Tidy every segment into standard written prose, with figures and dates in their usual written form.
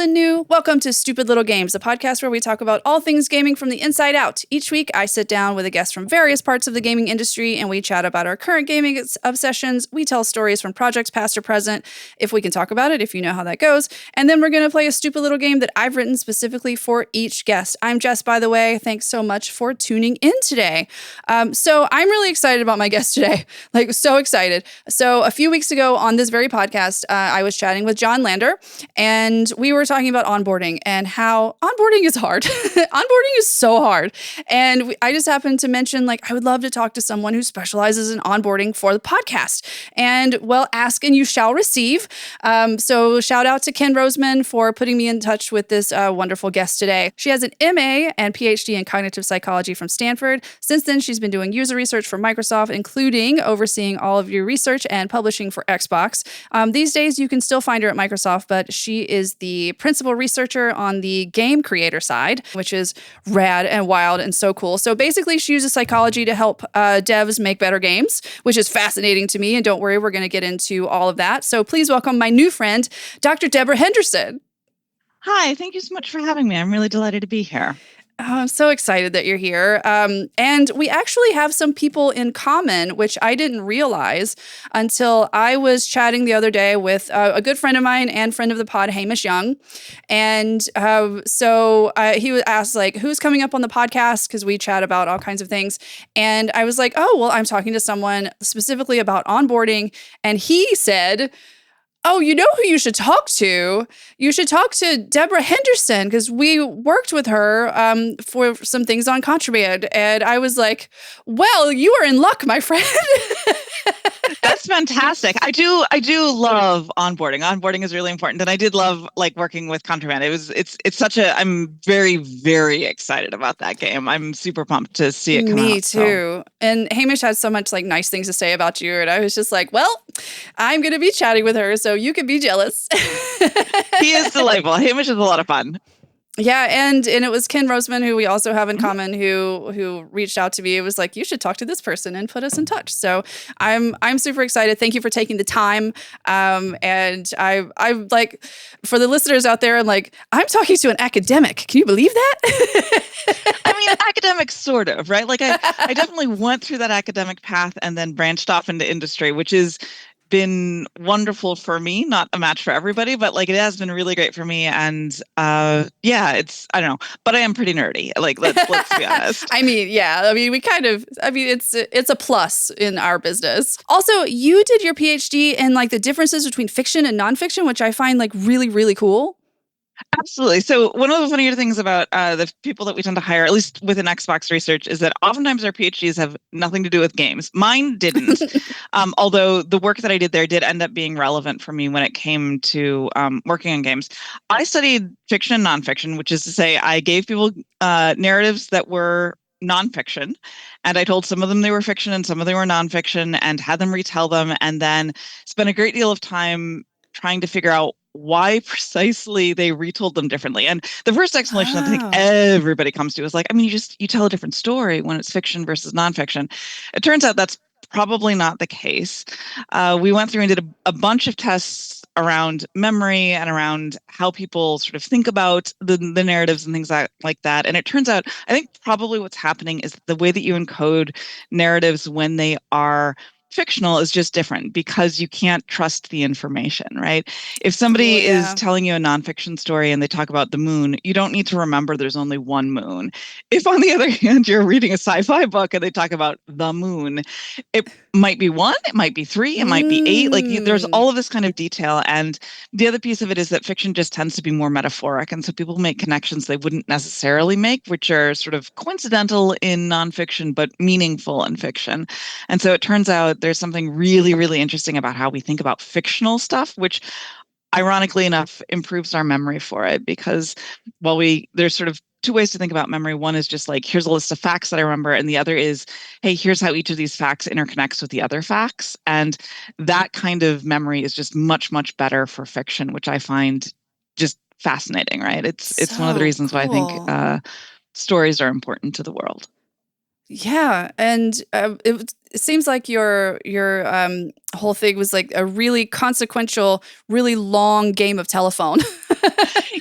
and new, welcome to Stupid Little Games, a podcast where we talk about all things gaming from the inside out. Each week, I sit down with a guest from various parts of the gaming industry, and we chat about our current gaming obsessions. We tell stories from projects past or present, if we can talk about it, if you know how that goes. And then we're going to play a stupid little game that I've written specifically for each guest. I'm Jess, by the way. Thanks so much for tuning in today. So I'm really excited about my guest today, like so excited. So a few weeks ago on this very podcast, I was chatting with John Lander, and we were talking about onboarding and how onboarding is hard. Onboarding is so hard. And I just happened to mention, like, I would love to talk to someone who specializes in onboarding for the podcast. And well, ask and you shall receive. So shout out to Ken Roseman for putting me in touch with this wonderful guest today. She has an MA and PhD in cognitive psychology from Stanford. Since then, she's been doing user research for Microsoft, including overseeing all of your research and publishing for Xbox. These days, you can still find her at Microsoft, but she is the principal researcher on the game creator side, which is rad and wild and so cool. So basically, she uses psychology to help devs make better games, which is fascinating to me. And don't worry, we're going to get into all of that. So please welcome my new friend, Dr. Deborah Hendersen. Hi, thank you so much for having me. I'm really delighted to be here. Oh, I'm so excited that you're here. And we actually have some people in common, which I didn't realize until I was chatting the other day with a good friend of mine and friend of the pod, Hamish Young. And so he was asked, like, who's coming up on the podcast? Because we chat about all kinds of things. And I was like, oh, well, I'm talking to someone specifically about onboarding. And he said, oh, you know who you should talk to? You should talk to Deborah Hendersen, because we worked with her for some things on Contraband. And I was like, well, you are in luck, my friend. That's fantastic. I do love onboarding. Onboarding is really important. And I did love working with Contraband. It's such I'm very, very excited about that game. I'm super pumped to see it come out. Me too. So. And Hamish had so much nice things to say about you. And I was just like, well, I'm going to be chatting with her, so you can be jealous. He is delightful. Hamish is a lot of fun. Yeah, and it was Ken Roseman, who we also have in common, who reached out to me. It was like, you should talk to this person and put us in touch. So I'm super excited. Thank you for taking the time. And I'm like, for the listeners out there, I'm talking to an academic. Can you believe that? I mean, academic sort of, right? I definitely went through that academic path and then branched off into industry, which is been wonderful for me, not a match for everybody, but it has been really great for me. And it's, I don't know, but I am pretty nerdy. Let's be honest. It's a plus in our business. Also, you did your PhD in the differences between fiction and nonfiction, which I find really, really cool. Absolutely. So one of the funnier things about the people that we tend to hire, at least within Xbox research, is that oftentimes our PhDs have nothing to do with games. Mine didn't, although the work that I did there did end up being relevant for me when it came to working on games. I studied fiction and nonfiction, which is to say I gave people narratives that were nonfiction, and I told some of them they were fiction and some of them were nonfiction, and had them retell them, and then spent a great deal of time trying to figure out why precisely they retold them differently. And the first explanation that I think everybody comes to is you tell a different story when it's fiction versus nonfiction. It turns out that's probably not the case. We went through and did a bunch of tests around memory and around how people sort of think about the narratives and things like that. And it turns out, I think probably what's happening is the way that you encode narratives when they are fictional is just different because you can't trust the information, right? If somebody is telling you a nonfiction story and they talk about the moon, you don't need to remember there's only one moon. If, on the other hand, you're reading a sci-fi book and they talk about the moon, it might be one, it might be three, it might be eight. There's all of this kind of detail. And the other piece of it is that fiction just tends to be more metaphoric. And so people make connections they wouldn't necessarily make, which are sort of coincidental in nonfiction, but meaningful in fiction. And so it turns out there's something really, really interesting about how we think about fictional stuff, which ironically enough improves our memory for it, because there's sort of two ways to think about memory. One is just here's a list of facts that I remember. And the other is, hey, here's how each of these facts interconnects with the other facts. And that kind of memory is just much, much better for fiction, which I find just fascinating, right? It's one of the reasons why I think stories are important to the world. Yeah, and it seems like your whole thing was a really consequential, really long game of telephone.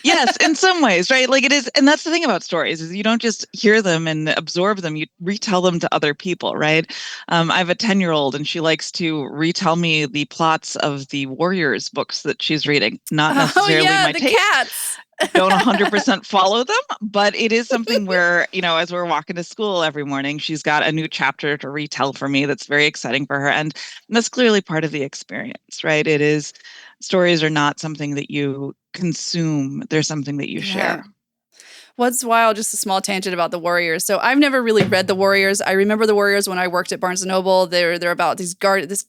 Yes, in some ways, right? Like it is, and that's the thing about stories is you don't just hear them and absorb them, you retell them to other people, right? I have a 10-year-old and she likes to retell me the plots of the Warriors books that she's reading. Not Oh necessarily yeah, my the taste. cats. Don't 100% follow them, but it is something where, as we're walking to school every morning, she's got a new chapter to retell for me that's very exciting for her. And that's clearly part of the experience, right? It is, stories are not something that you consume, they're something that you Yeah. share. What's wild, just a small tangent about the Warriors. So I've never really read the Warriors. I remember the Warriors when I worked at Barnes & Noble. They're about these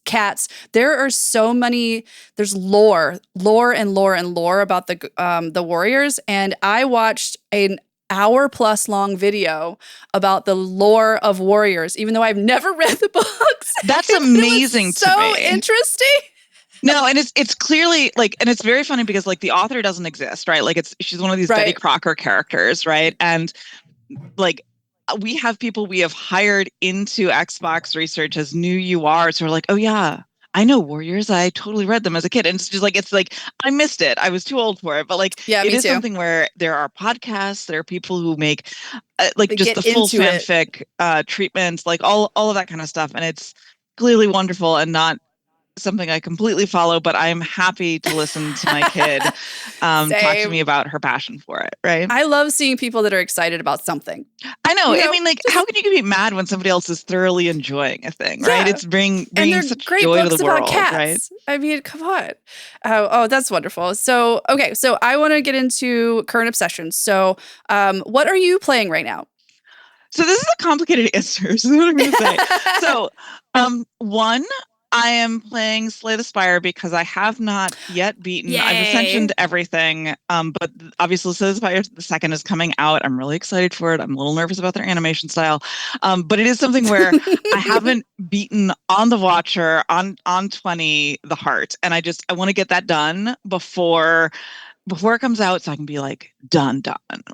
cats. There are so many, there's lore about the Warriors. And I watched an hour plus long video about the lore of Warriors, even though I've never read the books. That's It amazing was to so me. interesting. No, and it's clearly like, and it's very funny because like the author doesn't exist, right? Like she's one of these Betty Right. Crocker characters, right? And like we have people we have hired into Xbox research as new URs who are like, oh yeah, I know Warriors. I totally read them as a kid. And it's like I missed it. I was too old for it. But like Yeah, it me is too. something where there are podcasts, there are people who make like They just get the full into it. fanfic treatments, like all of that kind of stuff. And it's clearly wonderful and not something I completely follow, but I'm happy to listen to my kid talk to me Same. about her passion for it, right? I love seeing people that are excited about something. I know. I mean, like, how can you be mad when somebody else is thoroughly enjoying a thing, right? Yeah. It's bringing And they're such great joy to books the about world, right? cats. I mean, come on. Oh, that's wonderful. So, okay. So I want to get into current obsessions. So what are you playing right now? So this is a complicated answer. This is what I'm going to say. So, one, I am playing Slay the Spire because I have not yet beaten. I've ascensioned everything, but obviously Slay the Spire the second is coming out. I'm really excited for it. I'm a little nervous about their animation style, but it is something where I haven't beaten on the Watcher on 20 the Heart, and I want to get that done before it comes out so I can be like done,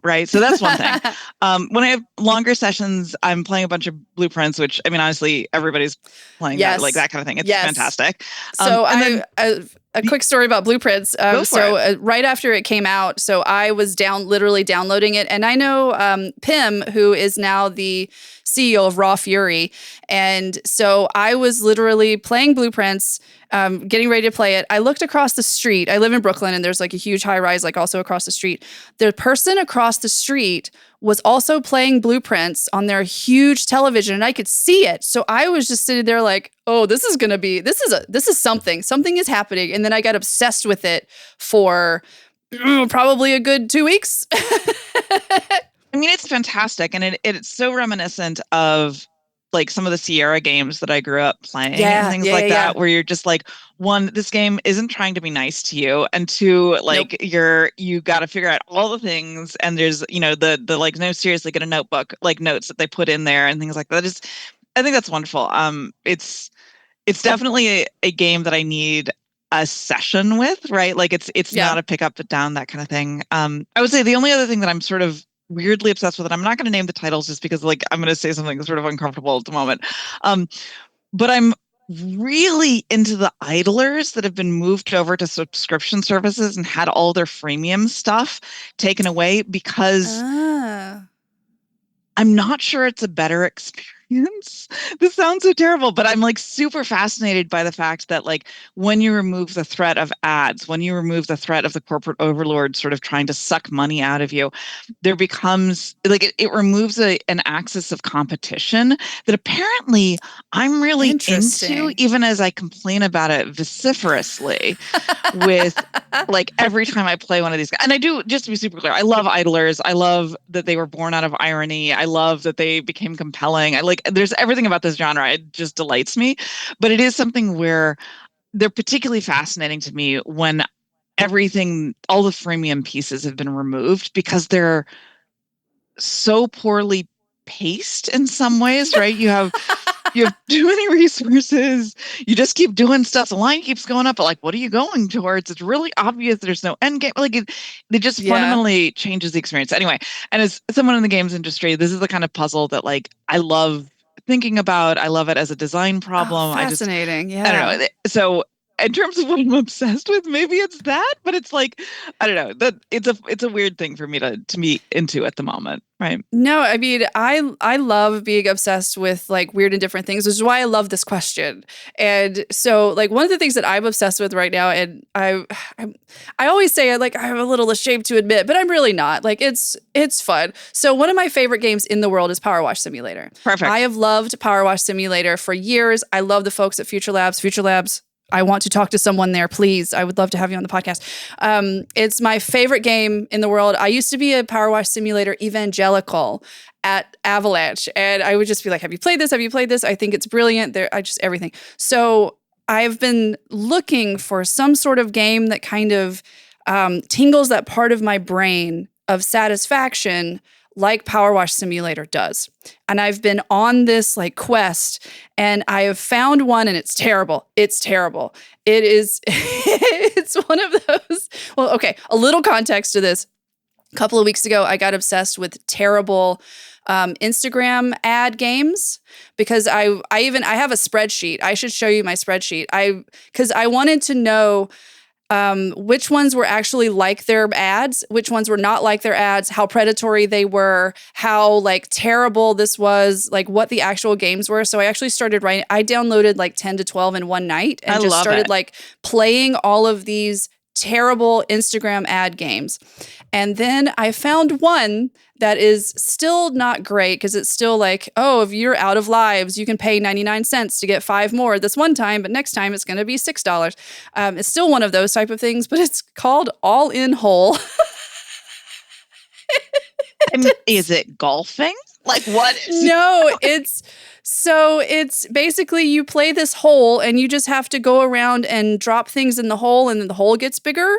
right? So that's one thing. When I have longer sessions, I'm playing a bunch of blueprints, which I mean, honestly, everybody's playing that, like that kind of thing. It's fantastic. So and then a quick story about blueprints. Right after it came out, so I was literally downloading it, and I know Pim, who is now the CEO of Raw Fury, and so I was literally playing blueprints, getting ready to play it. I looked across the street. I live in Brooklyn, and there's like a huge high rise, like also across the street. The person across the street was also playing blueprints on their huge television, and I could see it. So I was just sitting there like, oh, this is something. Something is happening. And then I got obsessed with it for probably a good 2 weeks. I mean, it's fantastic. And it's so reminiscent of like some of the Sierra games that I grew up playing and things like that, where you're just like, one, this game isn't trying to be nice to you. And two, like you got to figure out all the things. And there's, the like, no, seriously, get a notebook, like notes that they put in there and things like that. I think that's wonderful. It's definitely a game that I need a session with, right? Like it's not a pick up, put down, that kind of thing. I would say the only other thing that I'm sort of weirdly obsessed with, and I'm not going to name the titles just because like I'm going to say something sort of uncomfortable at the moment. But I'm really into the idlers that have been moved over to subscription services and had all their freemium stuff taken away because I'm not sure it's a better experience. This sounds so terrible, but I'm like super fascinated by the fact that like when you remove the threat of ads, when you remove the threat of the corporate overlord sort of trying to suck money out of you, there becomes like it removes an axis of competition that apparently I'm really into, even as I complain about it vociferously with like every time I play one of these guys. And I do, just to be super clear, I love idlers. I love that they were born out of irony. I love that they became compelling. There's everything about this genre. It just delights me. But it is something where they're particularly fascinating to me when everything, all the freemium pieces have been removed because they're so poorly paced in some ways, right? You have too many resources. You just keep doing stuff. The line keeps going up, but like, what are you going towards? It's really obvious there's no end game. Like it just fundamentally changes the experience. Anyway, and as someone in the games industry, this is the kind of puzzle that like I love thinking about. I love it as a design problem. Fascinating. I don't know. So in terms of what I'm obsessed with, maybe it's that, but it's like, I don't know, that it's a weird thing for me to be into at the moment, right? No, I mean, I love being obsessed with like weird and different things, which is why I love this question. And so, like, one of the things that I'm obsessed with right now, and I always say like I'm a little ashamed to admit, but I'm really not. Like, it's fun. So one of my favorite games in the world is Power Wash Simulator. Perfect. I have loved Power Wash Simulator for years. I love the folks at Future Labs. Future Labs, I want to talk to someone there, please. I would love to have you on the podcast. It's my favorite game in the world. I used to be a Power Wash Simulator evangelical at Avalanche, and I would just be like, have you played this? Have you played this? I think it's brilliant. Everything. So I've been looking for some sort of game that kind of tingles that part of my brain of satisfaction like Power Wash Simulator does. And I've been on this like quest, and I have found one, and it's terrible. It's terrible. It is, it's one of those. Well, okay, a little context to this. A couple of weeks ago, I got obsessed with terrible Instagram ad games because I have a spreadsheet. I should show you my spreadsheet. Because I wanted to know which ones were actually like their ads, which ones were not like their ads, how predatory they were, how like terrible this was, like what the actual games were. So I actually started writing. I downloaded like 10 to 12 in one night and just started like playing all of these terrible Instagram ad games. And then I found one that is still not great because it's still like, oh, if you're out of lives, you can pay 99 cents to get 5 more this one time, but next time it's going to be $6. It's still one of those type of things, but it's called All In Whole. And is it golfing? Like what is No, it's basically you play this hole and you just have to go around and drop things in the hole and then the hole gets bigger.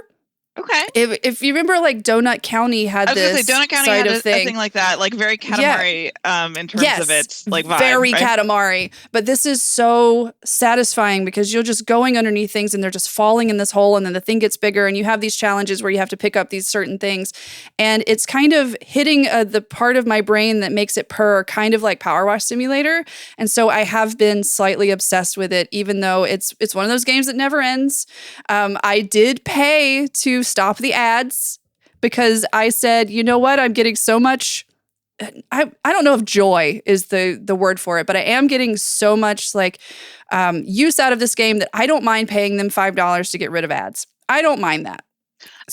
Okay. If you remember, like Donut County had this Donut County side had of thing. a thing like that, like very Katamari in terms of its like vibe, very right? Katamari. But this is so satisfying because you're just going underneath things and they're just falling in this hole, and then the thing gets bigger, and you have these challenges where you have to pick up these certain things, and it's kind of hitting the part of my brain that makes it purr, kind of like Power Wash Simulator. And so I have been slightly obsessed with it, even though it's one of those games that never ends. I did pay to stop the ads because I said, you know what, I'm getting so much, I don't know if joy is the word for it, but I am getting so much like use out of this game that I don't mind paying them $5 to get rid of ads. I don't mind that.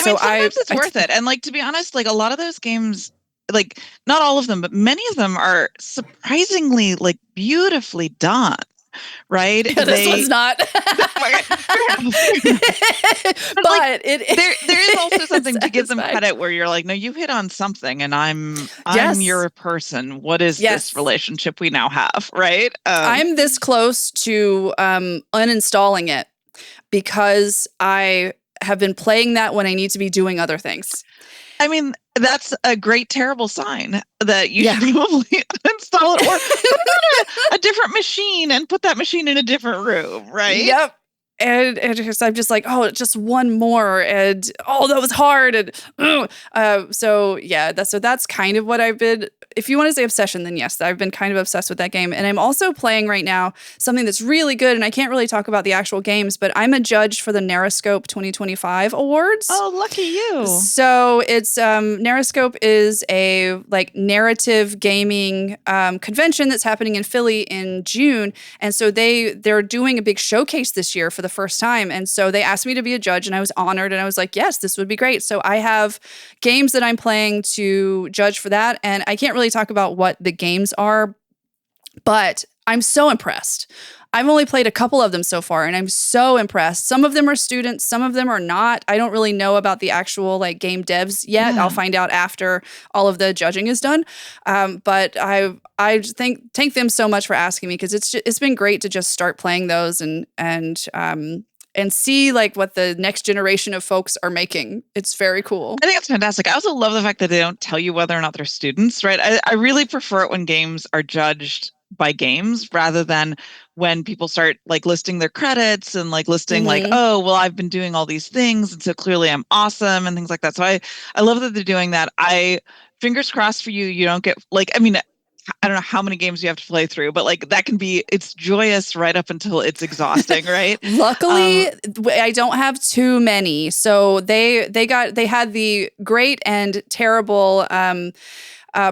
I mean, sometimes it's worth it. And like, to be honest, like a lot of those games, like not all of them, but many of them are surprisingly like beautifully done. Right? Yeah, this one's not. But like, there is also something to give them credit where you're like, no, you hit on something, and I'm your person. What is this relationship we now have? Right? I'm this close to uninstalling it because I have been playing that when I need to be doing other things. I mean, that's a great, terrible sign that you should probably uninstall it or put it on a different machine and put that machine in a different room, right? Yep. And I'm just like, oh, just one more, and oh, that was hard, and that's kind of what I've been. If you want to say obsession, then yes, I've been kind of obsessed with that game, and I'm also playing right now something that's really good, and I can't really talk about the actual games, but I'm a judge for the Narrowscope 2025 awards. Oh, lucky you! So it's Narrowscope is a like narrative gaming convention that's happening in Philly in June, and so they're doing a big showcase this year for the first time. And so they asked me to be a judge, and I was honored, and I was like, yes, this would be great. So I have games that I'm playing to judge for that. And I can't really talk about what the games are, but I'm so impressed. I've only played a couple of them so far, and I'm so impressed. Some of them are students, some of them are not. I don't really know about the actual like game devs yet. Yeah. I'll find out after all of the judging is done. But I just thank them so much for asking me, because it's been great to just start playing those and see like what the next generation of folks are making. It's very cool. I think it's fantastic. I also love the fact that they don't tell you whether or not they're students, right? I really prefer it when games are judged by games rather than when people start like listing their credits and like listing like, oh, well, I've been doing all these things, and so clearly I'm awesome and things like that. So I love that they're doing that. Fingers crossed for you. You don't get like, I mean, I don't know how many games you have to play through, but like that can be, it's joyous right up until it's exhausting, right? Luckily, I don't have too many. So they had the great and terrible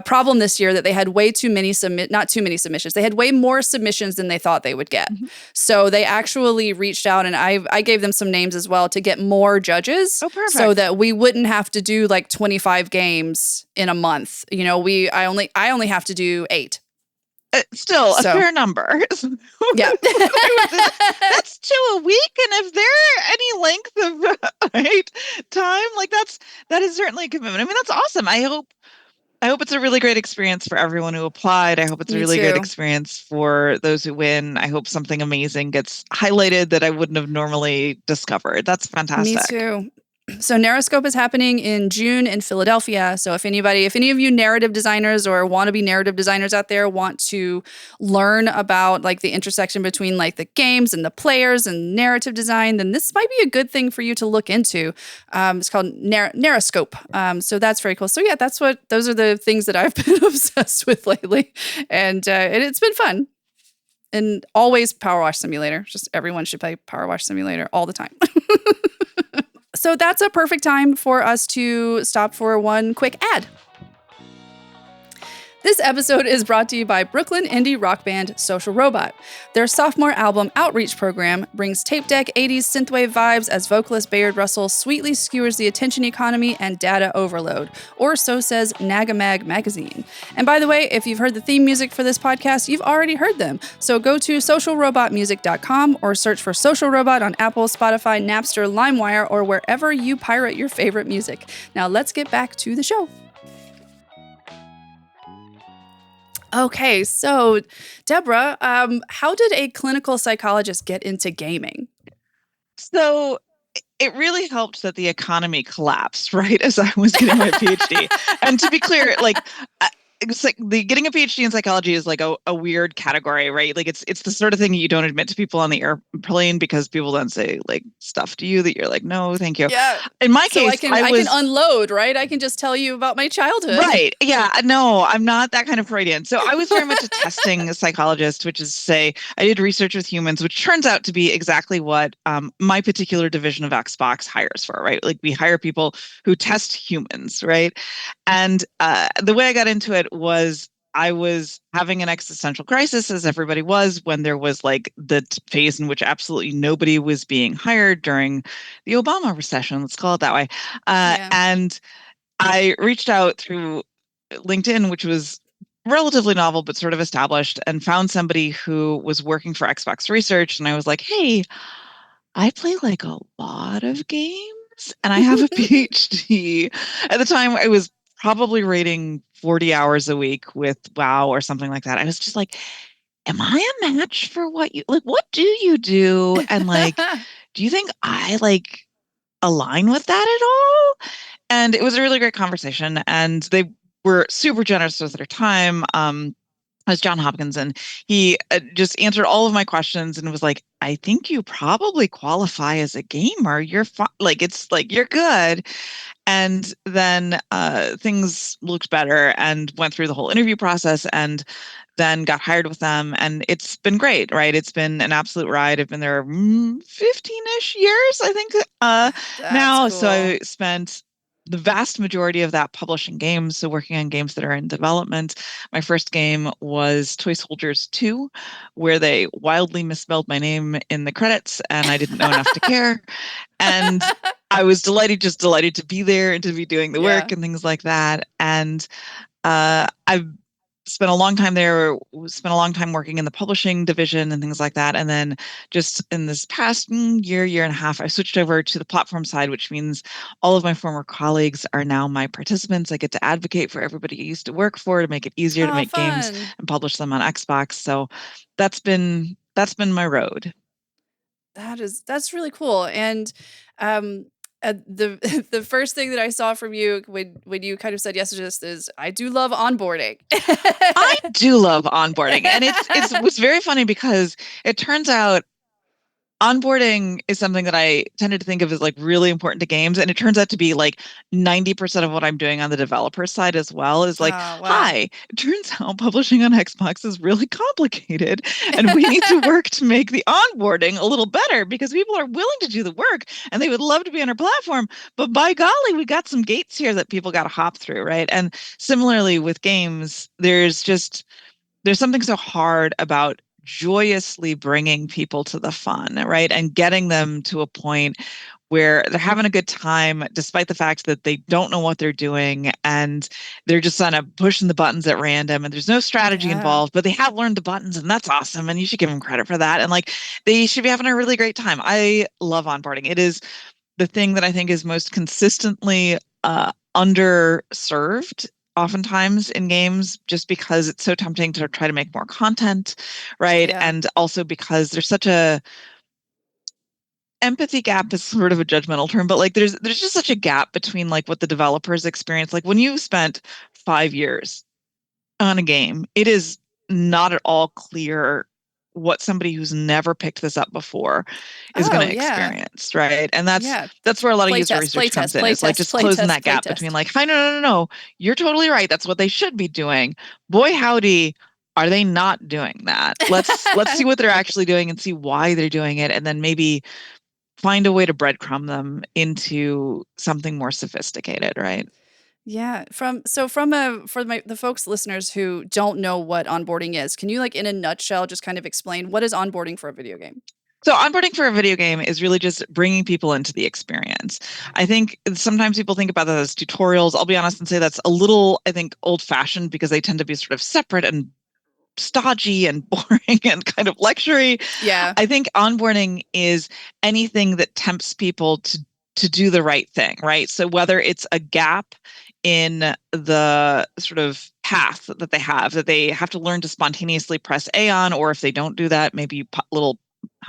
problem this year that they had way too many not too many submissions. They had way more submissions than they thought they would get. Mhm. So they actually reached out, and I gave them some names as well to get more judges. Oh, perfect. So that we wouldn't have to do like 25 games in a month. You know, I only have to do 8. Still a fair number. Yeah. That's 2 a week. And if they're any length of right, time, like that is certainly a commitment. I mean, that's awesome. I hope it's a really great experience for everyone who applied. I hope it's a really great experience for those who win. I hope something amazing gets highlighted that I wouldn't have normally discovered. That's fantastic. Me too. So Narrascope is happening in June in Philadelphia. So if any of you narrative designers or wannabe narrative designers out there want to learn about like the intersection between like the games and the players and narrative design, then this might be a good thing for you to look into. It's called Narrascope. So that's very cool. So yeah, those are the things that I've been obsessed with lately. And it's been fun. And always Power Wash Simulator. Just everyone should play Power Wash Simulator all the time. So that's a perfect time for us to stop for one quick ad. This episode is brought to you by Brooklyn indie rock band Social Robot. Their sophomore album Outreach program brings tape deck 80s synthwave vibes as vocalist Bayard Russell sweetly skewers the attention economy and data overload, or so says Nagamag magazine. And by the way, if you've heard the theme music for this podcast, you've already heard them. So go to socialrobotmusic.com or search for Social Robot on Apple, Spotify, Napster, LimeWire, or wherever you pirate your favorite music. Now let's get back to the show. Okay, so Deborah, how did a clinical psychologist get into gaming? So it really helped that the economy collapsed right as I was getting my PhD. And to be clear, like it's like getting a PhD in psychology is like a weird category, right? Like it's the sort of thing you don't admit to people on the airplane because people then say like stuff to you that you're like, no, thank you. Yeah. In my case, I can unload, right? I can just tell you about my childhood. Right. Yeah. No, I'm not that kind of Freudian. So I was very much a testing psychologist, which is to say I did research with humans, which turns out to be exactly what my particular division of Xbox hires for, right? Like we hire people who test humans, right? And the way I got into it was I was having an existential crisis, as everybody was, when there was like the phase in which absolutely nobody was being hired during the Obama recession. Let's call it that way. And I reached out through LinkedIn, which was relatively novel, but sort of established, and found somebody who was working for Xbox Research. And I was like, hey, I play like a lot of games and I have a PhD. At the time, I was probably rating 40 hours a week with WoW or something like that. I was just like, am I a match for what what do you do? And like, do you think I like align with that at all? And it was a really great conversation. And they were super generous with their time. Was John Hopkins, and he just answered all of my questions and was like, I think you probably qualify as a gamer. You're like, it's like, you're good. And then things looked better and went through the whole interview process and then got hired with them. And it's been great, right? It's been an absolute ride. I've been there 15-ish years, I think, now. Cool. So I spent the vast majority of that publishing games, so working on games that are in development. My first game was Toy Soldiers 2, where they wildly misspelled my name in the credits, and I didn't know enough to care. And I was delighted to be there and to be doing the work and things like that. And I've spent a long time there, spent a long time working in the publishing division and things like that. And then just in this past year and a half, I switched over to the platform side, which means all of my former colleagues are now my participants. I get to advocate for everybody I used to work for to make it easier to make games and publish them on Xbox. So that's been my road. That's really cool. And the first thing that I saw from you when you kind of said yes to this is, I do love onboarding. I do love onboarding. And it was very funny because it turns out onboarding is something that I tended to think of as like really important to games. And it turns out to be like 90% of what I'm doing on the developer side as well is like, Oh, wow. hi, it turns out publishing on Xbox is really complicated. And we need to work to make the onboarding a little better because people are willing to do the work and they would love to be on our platform. But by golly, we got some gates here that people got to hop through, right? And similarly with games, there's something so hard about joyously bringing people to the fun, right? And getting them to a point where they're having a good time, despite the fact that they don't know what they're doing and they're just kind of pushing the buttons at random and there's no strategy Yeah. involved, but they have learned the buttons and that's awesome. And you should give them credit for that. And like they should be having a really great time. I love onboarding. It is the thing that I think is most consistently underserved oftentimes in games just because it's so tempting to try to make more content, right? Yeah. And also because there's such a empathy gap is sort of a judgmental term, but like there's just such a gap between like what the developers experience. Like when you spent 5 years on a game, it is not at all clear what somebody who's never picked this up before is going Oh, to yeah. experience, right? And Yeah. that's where a lot of user Playtest, research comes playtest, in. Is like playtest, just closing playtest, that gap between playtest. like, hi, no, you're totally right. That's what they should be doing. Boy, howdy, are they not doing that? Let's see what they're actually doing and see why they're doing it, and then maybe find a way to breadcrumb them into something more sophisticated, right? Yeah. For the folks listeners who don't know what onboarding is, can you like in a nutshell just kind of explain what is onboarding for a video game? So onboarding for a video game is really just bringing people into the experience. I think sometimes people think about that as tutorials. I'll be honest and say that's a little, I think, old fashioned because they tend to be sort of separate and stodgy and boring and kind of lectury. Yeah. I think onboarding is anything that tempts people to do the right thing, right? So whether it's a gap in the sort of path that they have to learn to spontaneously press A on, or if they don't do that, maybe little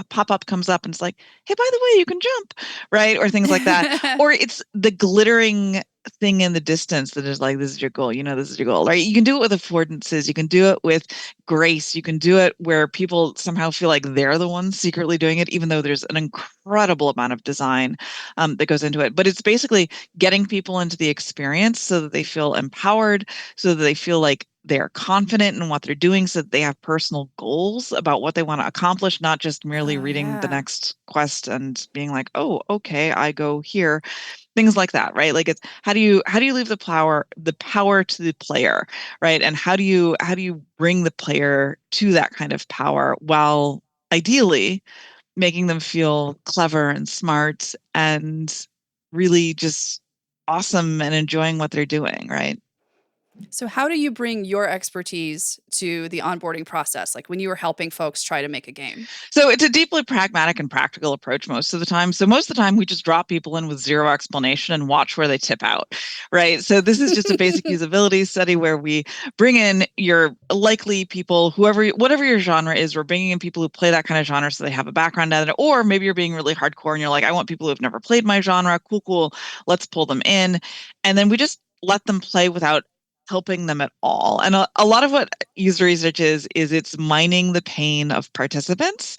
pop-up comes up and it's like, hey, by the way, you can jump, right? Or things like that. Or it's the glittering thing in the distance that is like, this is your goal, this is your goal, right? You can do it with affordances, you can do it with grace, you can do it where people somehow feel like they're the ones secretly doing it, even though there's an incredible amount of design that goes into it. But it's basically getting people into the experience so that they feel empowered, so that they feel like they're confident in what they're doing, so that they have personal goals about what they want to accomplish, not just merely Oh, reading the yeah. next quest and being like, oh, okay, I go here. Things like that, right? Like it's how do you leave the power to the player, right? And how do you bring the player to that kind of power while ideally making them feel clever and smart and really just awesome and enjoying what they're doing, right? So how do you bring your expertise to the onboarding process? Like when you were helping folks try to make a game? So it's a deeply pragmatic and practical approach most of the time. So most of the time we just drop people in with zero explanation and watch where they tip out, right? So this is just a basic usability study where we bring in your likely people, whatever your genre is, we're bringing in people who play that kind of genre so they have a background in it. Or maybe you're being really hardcore and you're like, I want people who've never played my genre. Cool, cool. Let's pull them in. And then we just let them play without helping them at all. And a lot of what user research is it's mining the pain of participants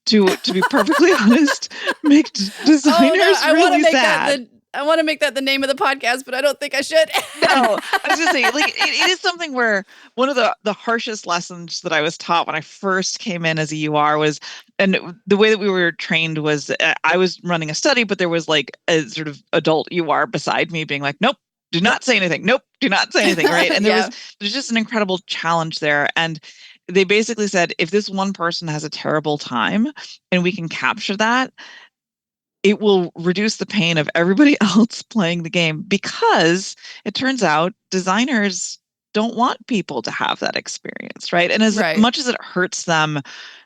to be perfectly honest, make Oh no, designers really sad. I want to make that the name of the podcast, but I don't think I should. No, I was just saying, like it is something where one of the harshest lessons that I was taught when I first came in as a UR was, and the way that we were trained was I was running a study, but there was like a sort of adult UR beside me being like, nope, do Nope. not say anything. Nope, do not say anything, right? And Yeah. there's just an incredible challenge there. And they basically said, if this one person has a terrible time and we can capture that, it will reduce the pain of everybody else playing the game because it turns out designers don't want people to have that experience, right? And as Right. much as it hurts them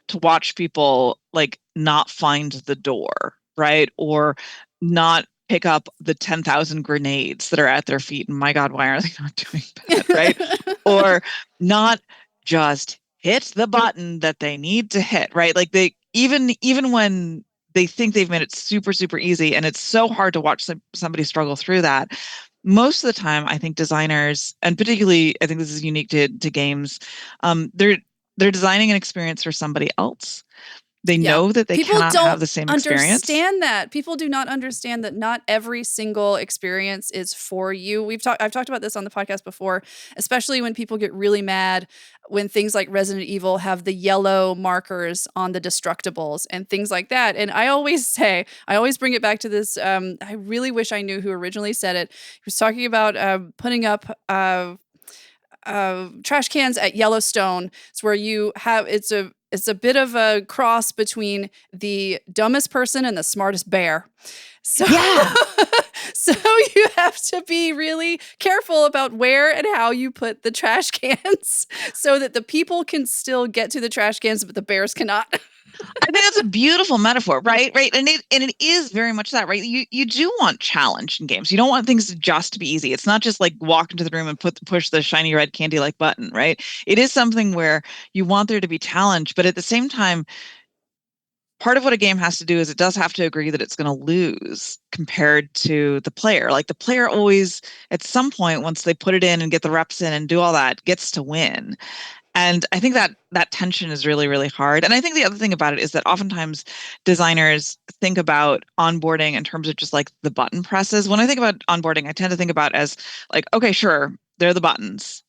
to watch people like not find the door, right? Or not pick up the 10,000 grenades that are at their feet. And my God, why are they not doing that, right? Or not just hit the button that they need to hit, right? Like they even when they think they've made it super, super easy. And it's so hard to watch somebody struggle through that. Most of the time, I think designers, and particularly, I think this is unique to games, they're designing an experience for somebody else. They Yeah. know that they People cannot have don't the same experience. understand that. People do not understand that not every single experience is for you. I've talked about this on the podcast before, especially when people get really mad when things like Resident Evil have the yellow markers on the destructibles and things like that. And I always bring it back to this. I really wish I knew who originally said it. He was talking about putting up trash cans at Yellowstone. It's where it's a bit of a cross between the dumbest person and the smartest bear. So, Yeah. so you have to be really careful about where and how you put the trash cans so that the people can still get to the trash cans, but the bears cannot. I think that's a beautiful metaphor, right? Right. And it is very much that, right? You do want challenge in games. You don't want things to just be easy. It's not just like walk into the room and push the shiny red candy like button, right? It is something where you want there to be challenge, but at the same time, part of what a game has to do is it does have to agree that it's going to lose compared to the player. Like the player always, at some point, once they put it in and get the reps in and do all that, gets to win. And I think that tension is really, really hard. And I think the other thing about it is that oftentimes designers think about onboarding in terms of just like the button presses. When I think about onboarding, I tend to think about as like, okay, sure, they're the buttons.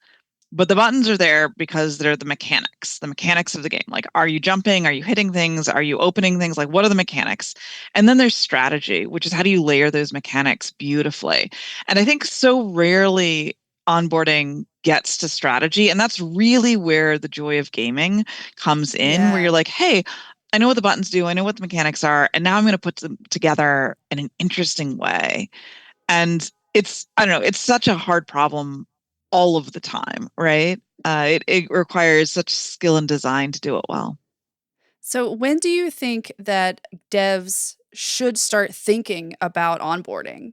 But the buttons are there because they're the mechanics of the game. Like, are you jumping? Are you hitting things? Are you opening things? Like, what are the mechanics? And then there's strategy, which is how do you layer those mechanics beautifully? And I think so rarely onboarding gets to strategy. And that's really where the joy of gaming comes in, where Yeah. you're like, hey, I know what the buttons do. I know what the mechanics are. And now I'm going to put them together in an interesting way. And I don't know, it's such a hard problem all of the time, right? It requires such skill and design to do it well. So when do you think that devs should start thinking about onboarding?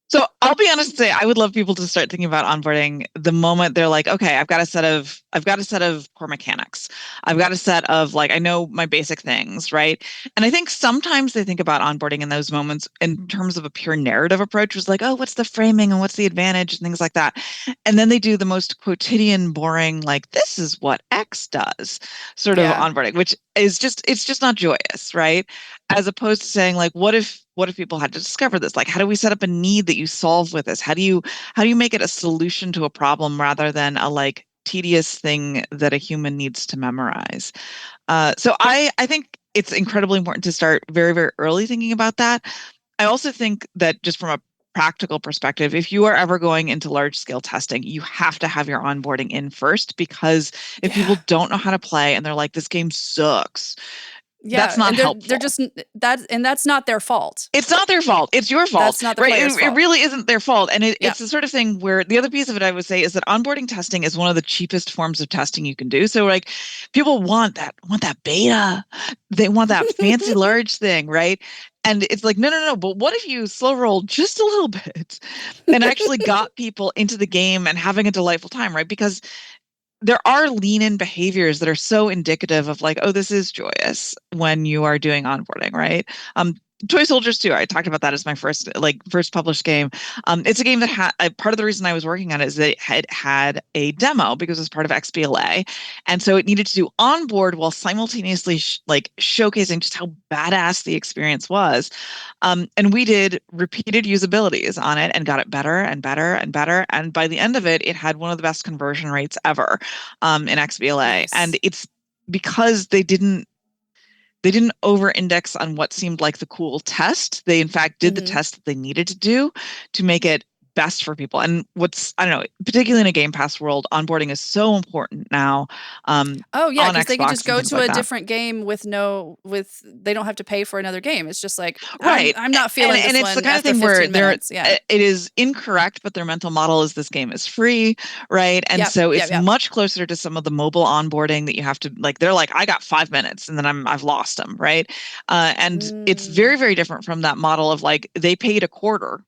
So I'll be honest and say I would love people to start thinking about onboarding the moment they're like, okay, I've got a set of core mechanics. I've got a set of like I know my basic things, right? And I think sometimes they think about onboarding in those moments in terms of a pure narrative approach, was like, oh, what's the framing and what's the advantage and things like that. And then they do the most quotidian, boring, like this is what X does sort of Yeah. onboarding, which is it's just not joyous, right? As opposed to saying like, what if people had to discover this? Like, how do we set up a need that you solve with this? How do you make it a solution to a problem rather than a like tedious thing that a human needs to memorize? So I think it's incredibly important to start very, very early thinking about that. I also think that just from a practical perspective, if you are ever going into large scale testing, you have to have your onboarding in first, because if people Yeah. don't know how to play and they're like, this game sucks, that's Yeah, not and they're helpful. just that's not their fault. It's not their fault. It's your fault, That's not the right? player's It fault. really isn't their fault. And Yeah. it's the sort of thing where the other piece of it I would say is that onboarding testing is one of the cheapest forms of testing you can do. So like people want that beta. They want that fancy large thing, right? And it's like, no, no, no. But what if you slow roll just a little bit and actually got people into the game and having a delightful time, right? Because there are lean in behaviors that are so indicative of like, oh, this is joyous when you are doing onboarding, right? Toy Soldiers 2, I talked about that as my first published game. It's a game that had part of the reason I was working on it is that it had a demo because it was part of XBLA, and so it needed to do onboard while simultaneously showcasing just how badass the experience was. And we did repeated usabilities on it and got it better and better and better. And by the end of it, it had one of the best conversion rates ever in XBLA. Nice. And it's because they didn't over index on what seemed like the cool test. They in fact did the Mhm. test that they needed to do to make it best for people. And I don't know, particularly in a Game Pass world, onboarding is so important now, Oh, yeah, on because they could Xbox just and go things to like a that. different game with they don't have to pay for another game. It's just like, Right. I'm not And feeling and this it's the one kind of after thing where 15 minutes. Yeah. it is incorrect, but their mental model is this game is free, right? And Yep, so yep, it's yep. much closer to some of the mobile onboarding that you have to like. They're like, I got 5 minutes, and then I've lost them, right? And it's Mm, very, very different from that model of like they paid a quarter.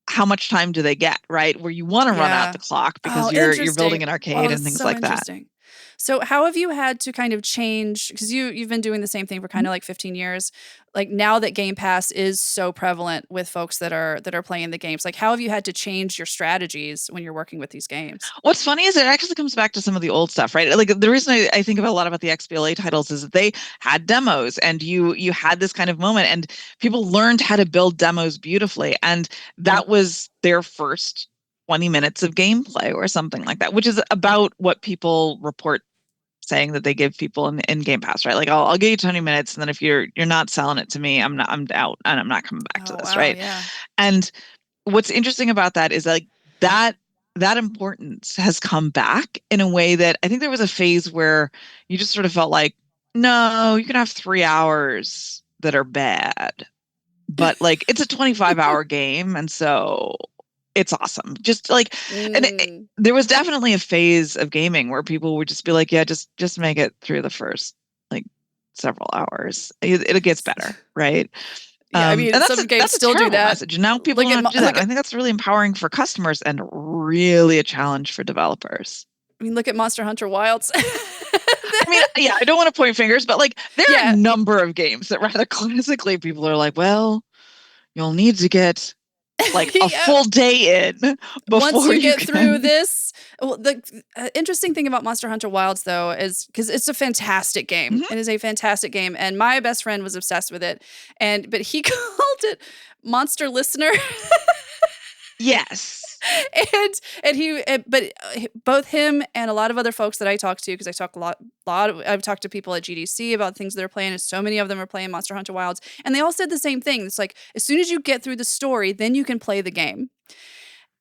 How much time do they get, right? Where you want to run out yeah. the clock Oh, because you're building interesting. an Oh, arcade and that's things so like that. interesting. So how have you had to kind of change, because you've been doing the same thing for kind of like 15 years, like now that Game Pass is so prevalent with folks that are playing the games, like how have you had to change your strategies when you're working with these games? What's funny is it actually comes back to some of the old stuff, right? Like the reason I think about a lot about the XBLA titles is that they had demos and you had this kind of moment and people learned how to build demos beautifully. And that was their first 20 minutes of gameplay or something like that, which is about what people report saying that they give people in Game Pass, right? Like I'll give you 20 minutes and then if you're not selling it to me, I'm out and I'm not coming back to Oh, this, wow. right? Yeah. And what's interesting about that is like that that importance has come back in a way that I think there was a phase where you just sort of felt like, no, you can have 3 hours that are bad, but like it's a 25-hour game, and so it's awesome. Just like, and Mm. there was definitely a phase of gaming where people would just be like, yeah, just make it through the first like several hours. It gets better, right? Yeah, I And mean, that's some games a still do terrible that. message. And now people Look don't at have Mo- to do that. look And I at think that's really empowering for customers and really a challenge for developers. I mean, look at Monster Hunter Wilds. I mean, yeah, I don't want to point fingers, but like there are a Yeah. number of games that rather classically people are like, well, you'll need to get like a Yeah. full day in Once before you you get through can. this, well, the interesting thing about Monster Hunter Wilds, though, is because it's a fantastic game. Mhm. It is a fantastic game, and my best friend was obsessed with it. But he called it Monster Listener. Yes. Both him and a lot of other folks that I talk to, because I talk I've talked to people at GDC about things they're playing, and so many of them are playing Monster Hunter Wilds, and they all said the same thing. It's like, as soon as you get through the story, then you can play the game.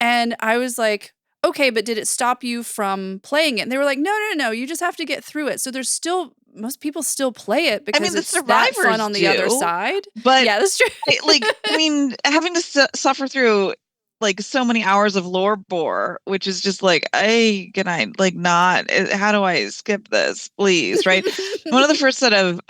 And I was like, okay, but did it stop you from playing it? And they were like, no, no, no, you just have to get through it. So there's still, most people still play it I mean, because the it's that fun survivors on the other do, side. but Yeah, that's true. I mean, having to suffer through like so many hours of lore bore, which is just like, hey, can I like not? How do I skip this, please? Right. One of the first set of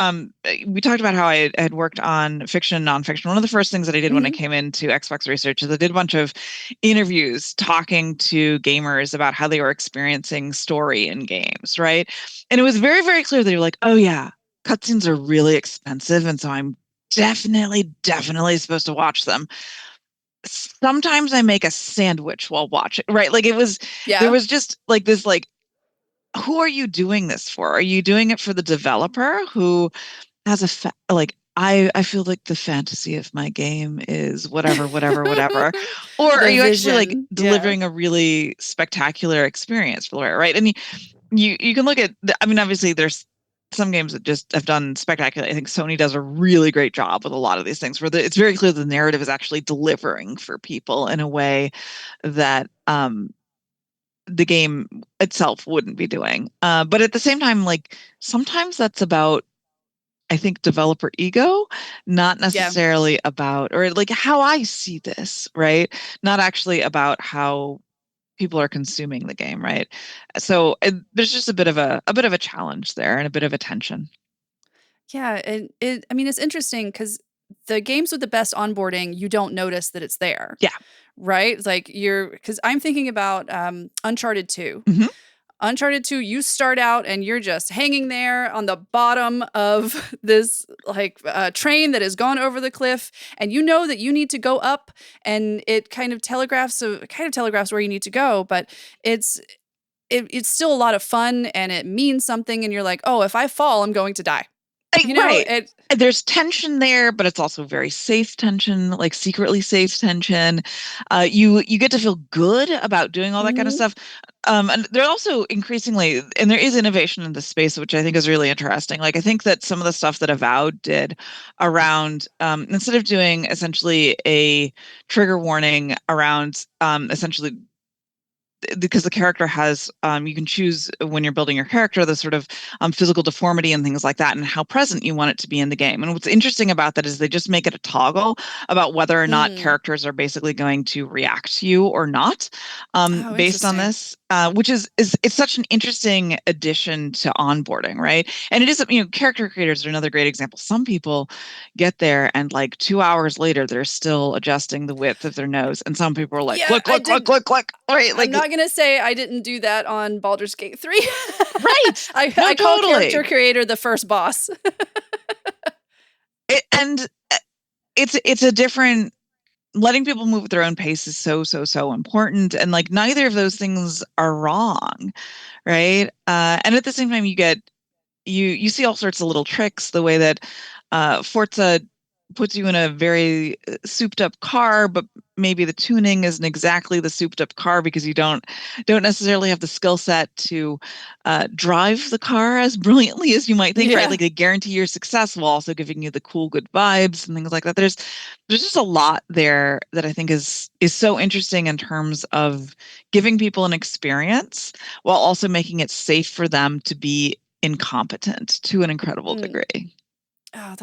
we talked about how I had worked on fiction and nonfiction. One of the first things that I did when I Mhm. came into Xbox Research is I did a bunch of interviews talking to gamers about how they were experiencing story in games, right? And it was very, very clear they were like, oh yeah, cutscenes are really expensive, and so I'm definitely supposed to watch them. Sometimes I make a sandwich while watching, right? Like there Yeah. was just like this, like, who are you doing this for? Are you doing it for the developer who has like, I feel like the fantasy of my game is whatever. Or are The you actually like vision. Yeah. delivering a really spectacular experience for the player, right? And you can look at I mean, obviously there's some games that just have done spectacular. I think Sony does a really great job with a lot of these things where it's very clear the narrative is actually delivering for people in a way that the game itself wouldn't be doing. But at the same time, like sometimes that's about, I think, developer ego, not Yeah. necessarily about, or like how I see this, right? Not actually about how people are consuming the game, right? So there's just a bit of a challenge there and a bit of a tension. Yeah. I mean, it's interesting because the games with the best onboarding, you don't notice that it's there. Yeah. Right? It's like because I'm thinking about Uncharted 2. Hmm. Uncharted 2, you start out and you're just hanging there on the bottom of this like train that has gone over the cliff, and you know that you need to go up, and it kind of telegraphs where you need to go, but it's it's still a lot of fun and it means something, and you're like, oh, if I fall, I'm going to die. You know, Right. There's tension there, but it's also very safe tension, like secretly safe tension. You get to feel good about doing all that kind of mhm. stuff. And they're also increasingly, and there is innovation in this space, which I think is really interesting. Like I think that some of the stuff that Avowed did around, instead of doing essentially a trigger warning around, essentially because the character has you can choose when you're building your character the sort of physical deformity and things like that and how present you want it to be in the game. And what's interesting about that is they just make it a toggle about whether or not Mm. characters are basically going to react to you or not, Oh, based on interesting. this, which is it's such an interesting addition to onboarding, right? And it is, character creators are another great example. Some people get there and like 2 hours later they're still adjusting the width of their nose, and some people are like Yeah, click click click click click, right? I'm Like not gonna say I didn't do that on Baldur's Gate 3. Right. No, I call totally. character creator the first boss. And it's a different, letting people move at their own pace is so important. And like neither of those things are wrong, right? And at the same time, you see all sorts of little tricks. The way that Forza puts you in a very souped up car, but maybe the tuning isn't exactly the souped up car because you don't necessarily have the skill set to drive the car as brilliantly as you might think, right? Yeah. Like they guarantee your success while also giving you the cool, good vibes and things like that. There's just a lot there that I think is so interesting in terms of giving people an experience while also making it safe for them to be incompetent to an incredible Mm. degree. Oh,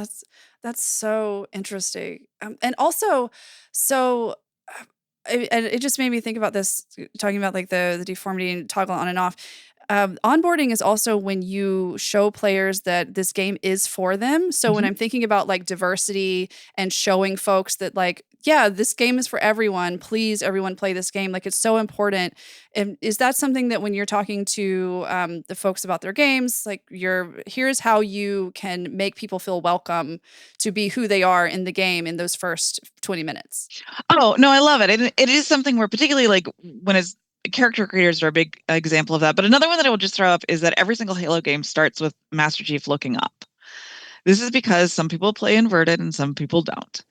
that's so interesting. And also, so and it just made me think about this, talking about like the deformity and toggle on and off. Onboarding is also when you show players that this game is for them. So when Mhm. I'm thinking about like diversity and showing folks that like, yeah, this game is for everyone. Please, everyone play this game. Like it's so important. And is that something that when you're talking to the folks about their games, like here's how you can make people feel welcome to be who they are in the game in those first 20 minutes? Oh, no, I love it. It is something where particularly like when it's character creators are a big example of that. But another one that I will just throw up is that every single Halo game starts with Master Chief looking up. This is because some people play inverted and some people don't,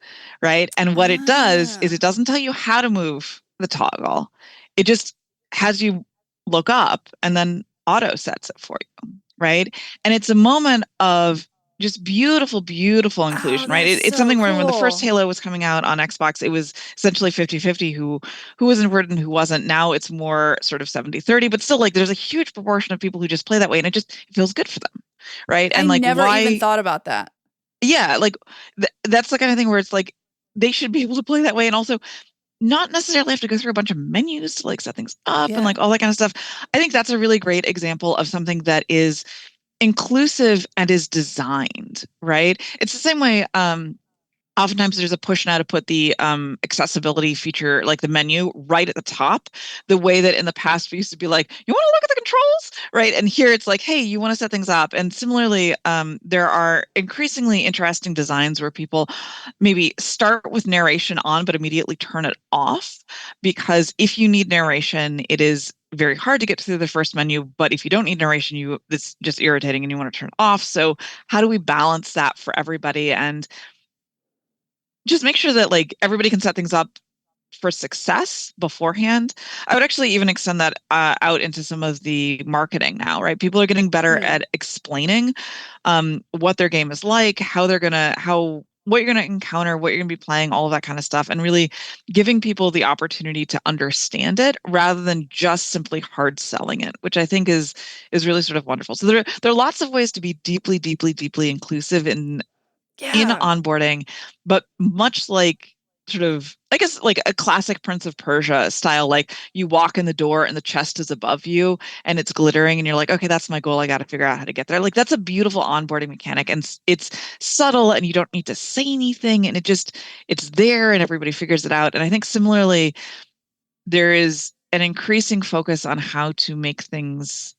right? And what it does is Ah. it doesn't tell you how to move the toggle. It just has you look up and then auto sets it for you, right? And it's a moment of just beautiful Oh, inclusion, right? that's It's so something where when the first cool. Halo was coming out on Xbox, it was essentially 50-50 who was inverted and who wasn't. Now it's more sort of 70-30, but still like there's a huge proportion of people who just play that way and it feels good for them, right? I And like never even why thought about that. yeah, like that's the kind of thing where it's like they should be able to play that way and also not necessarily have to go through a bunch of menus to like set things up and Yeah. like all that kind of stuff. I think that's a really great example of something that is inclusive and is designed, right? It's the same way oftentimes there's a push now to put the accessibility feature, like the menu, right at the top. The way that in the past we used to be like, you want to look at the controls, right? And here it's like, hey, you want to set things up. And similarly, there are increasingly interesting designs where people maybe start with narration on, but immediately turn it off. Because if you need narration, it is very hard to get through the first menu. But if you don't need narration, it's just irritating and you want to turn it off. So how do we balance that for everybody? And just make sure that like everybody can set things up for success beforehand. I would actually even extend that out into some of the marketing now, right? People are getting better Mm. at explaining what their game is like, what you're gonna encounter, what you're gonna be playing, all of that kind of stuff, and really giving people the opportunity to understand it rather than just simply hard selling it, which I think is really sort of wonderful. So there are lots of ways to be deeply inclusive in Yeah. onboarding, but much like sort of, I guess, like a classic Prince of Persia style, like you walk in the door and the chest is above you and it's glittering and you're like, okay, that's my goal. I got to figure out how to get there. Like that's a beautiful onboarding mechanic and it's subtle and you don't need to say anything and it's there and everybody figures it out. And I think similarly, there is an increasing focus on how to make things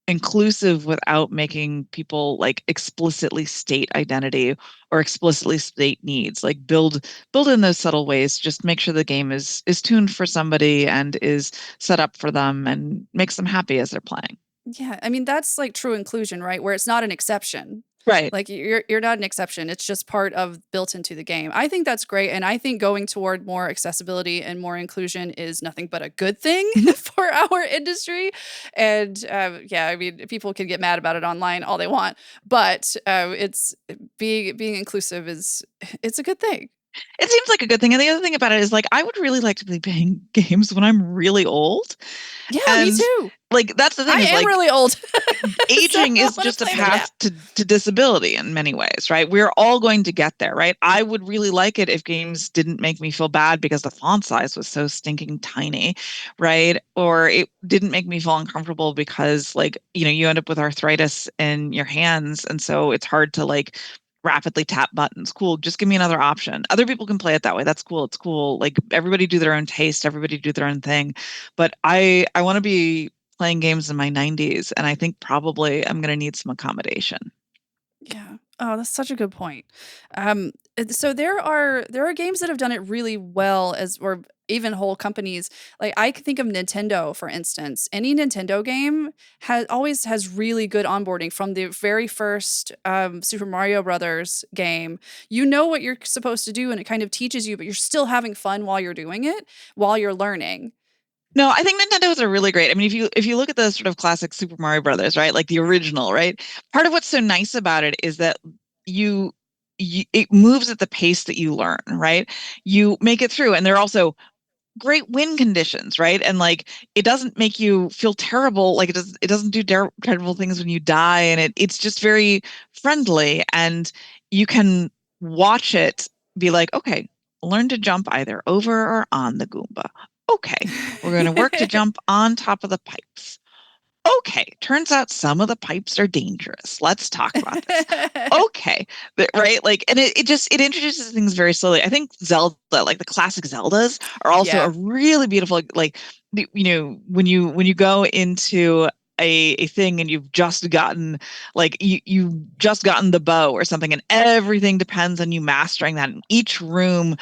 inclusive without making people like explicitly state identity or explicitly state needs. Like build in those subtle ways. Just make sure the game is tuned for somebody and is set up for them and makes them happy as they're playing. Yeah, I mean, that's like true inclusion, right? Where it's not an exception. Right. Like you're not an exception. It's just part of built into the game. I think that's great. And I think going toward more accessibility and more inclusion is nothing but a good thing Mhm. for our industry. And yeah, I mean, people can get mad about it online all they want, but it's being inclusive it's a good thing. It seems like a good thing. And the other thing about it is like I would really like to be playing games when I'm really old. Yeah, me And too. like that's the I thing is am like really old. So aging I is want to just a play them now. path to disability in many ways, right? We're all going to get there, right? I would really like it if games didn't make me feel bad because the font size was so stinking tiny, right? Or it didn't make me feel uncomfortable because, like, you end up with arthritis in your hands. And so it's hard to like rapidly tap buttons. Cool. Just give me another option. Other people can play it that way. That's cool. It's cool. Like everybody do their own taste. Everybody do their own thing. But I want to be playing games in my 90s, and I think probably I'm going to need some accommodation. Yeah. Oh, that's such a good point. So there are games that have done it really well as or even whole companies. Like I can think of Nintendo, for instance. Any Nintendo game has really good onboarding from the very first Super Mario Brothers game. You know what you're supposed to do, and it kind of teaches you, but you're still having fun while you're doing it, while you're learning. No, I think Nintendo's are really great. I mean, if you look at the sort of classic Super Mario Brothers, right? Like the original, right? Part of what's so nice about it is that you, it moves at the pace that you learn, right? You make it through, and they're also great win conditions, right? And like it doesn't make you feel terrible. Like it doesn't do terrible things when you die, and it's just very friendly, and you can watch it be like, okay, learn to jump either over or on the Goomba. Okay, we're going to work to jump on top of the pipes. Okay, turns out some of the pipes are dangerous. Let's talk about this. Okay, right? Like, and it introduces things very slowly. I think Zelda, like the classic Zeldas, are also a Yeah. really beautiful, like, when you go into a thing and you've just gotten like you just gotten the bow or something, and everything depends on you mastering that. And each room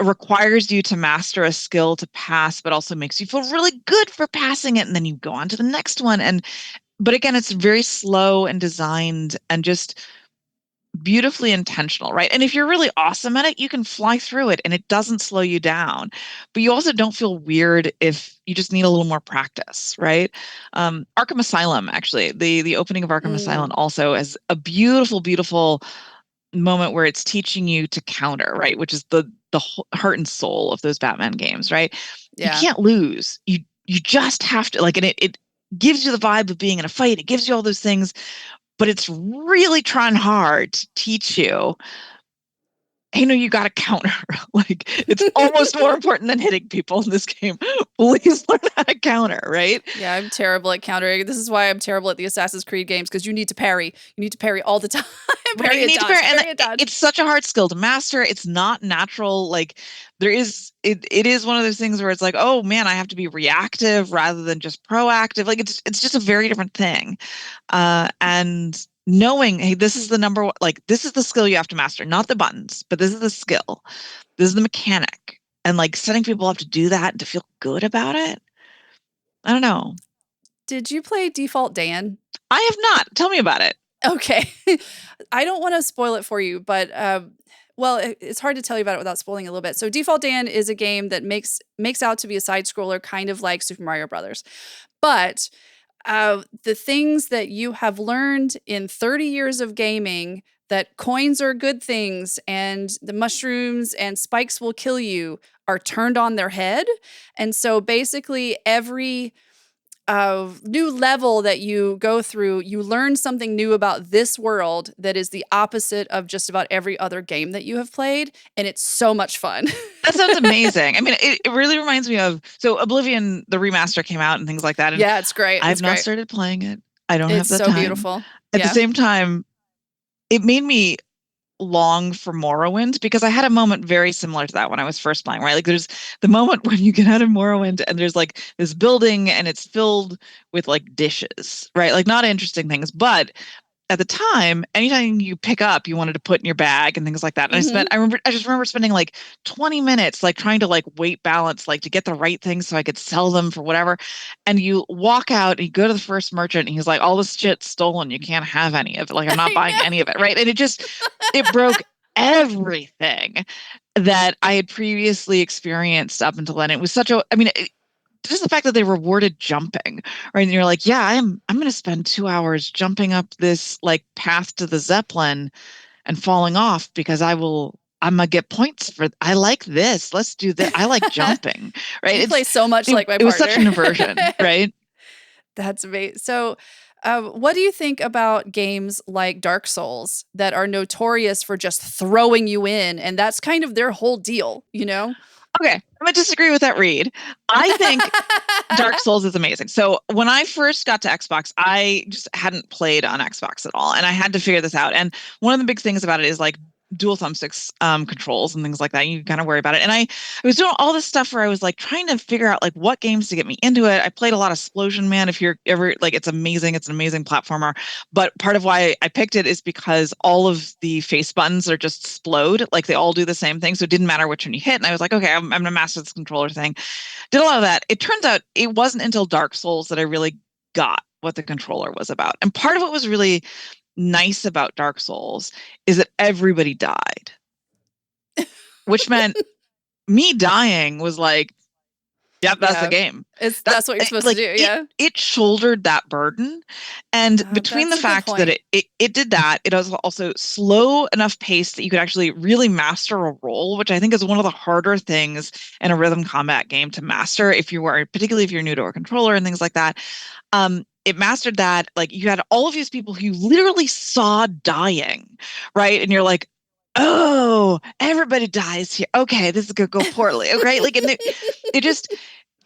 requires you to master a skill to pass, but also makes you feel really good for passing it. And then you go on to the next one. But again, it's very slow and designed and just beautifully intentional, right? And if you're really awesome at it, you can fly through it and it doesn't slow you down. But you also don't feel weird if you just need a little more practice, right? Arkham Asylum, actually, the opening of Arkham Asylum Mm, also has a beautiful, beautiful moment where it's teaching you to counter, right? Which is the heart and soul of those Batman games, right? You yeah. can't lose. You just have to like, and it gives you the vibe of being in a fight. It gives you all those things, but it's really trying hard to teach you, hey, no, you got to counter. Like it's almost more important than hitting people in this game. Please learn how to counter, right? Yeah, I'm terrible at countering. This is why I'm terrible at the Assassin's Creed games because you need to parry. You need to parry all the time. Right, Parry you and need to dodge. pair, and Parry and dodge. it's such a hard skill to master. It's not natural. Like it is one of those things where it's like, oh man, I have to be reactive rather than just proactive. Like it's just a very different thing. And knowing, hey, this is the number one, like this is the skill you have to master, not the buttons, but this is the skill. This is the mechanic. And like setting people up to do that and to feel good about it. I don't know. Did you play Default Dan? I have not. Tell me about it. Okay. I don't want to spoil it for you, but well, it's hard to tell you about it without spoiling a little bit. So Default Dan is a game that makes out to be a side scroller, kind of like Super Mario Brothers. But the things that you have learned in 30 years of gaming, that coins are good things and the mushrooms and spikes will kill you, are turned on their head. And so basically every new level that you go through, you learn something new about this world that is the opposite of just about every other game that you have played. And it's so much fun. That sounds amazing. I mean, it really reminds me of so Oblivion, the remaster came out and things like that. And Yeah, it's great. I have It's not great. started playing it. I don't have It's the so time. beautiful. At the Yeah. same time, it made me long for Morrowind because I had a moment very similar to that when I was first playing, right? Like there's the moment when you get out of Morrowind and there's like this building and it's filled with like dishes, right? Like not interesting things, but at the time, anytime you pick up, you wanted to put in your bag and things like that. And Hmm. I just remember spending like 20 minutes, like trying to like weight balance, like to get the right things so I could sell them for whatever. And you walk out and you go to the first merchant and he's like, all this shit's stolen. You can't have any of it. Like, I'm not I buying any of it. Right. And it broke everything that I had previously experienced up until then. It was such a, I mean, just the fact that they rewarded jumping, right? And you're like, yeah, I'm going to spend 2 hours jumping up this like path to the Zeppelin and falling off because I'm gonna get points for I like this. Let's do that. I like know. jumping, right? You play so much like my It was such partner. an aversion, right? That's amazing. So, What do you think about games like Dark Souls that are notorious for just throwing you in, and that's kind of their whole deal, you know? Okay, I'm gonna disagree with that read. I think Dark Souls is amazing. So when I first got to Xbox, I just hadn't played on Xbox at all, and I had to figure this out. And one of the big things about it is like dual thumbsticks controls and things like that. You kind of worry about it. And I was doing all this stuff where I was like trying to figure out like what games to get me into it. I played a lot of Splosion Man. If you're ever like, it's amazing. It's an amazing platformer. But part of why I picked it is because all of the face buttons are just explode. Like they all do the same thing. So it didn't matter which one you hit. And I was like, okay, I'm gonna master this controller thing. Did a lot of that. It turns out it wasn't until Dark Souls that I really got what the controller was about. And part of what was really nice about Dark Souls is that everybody died, which meant me dying was like, yep, that's the Yeah. game. That's what you're supposed to do, yeah. It shouldered that burden. And between the That's a good fact that point. it did that, it was also slow enough pace that you could actually really master a role, which I think is one of the harder things in a rhythm combat game to master if you are, particularly if you're new to a controller and things like that. It mastered that. Like you had all of these people who you literally saw dying, right? And you're like, oh, everybody dies here. Okay, this is gonna go poorly. Okay, like and it just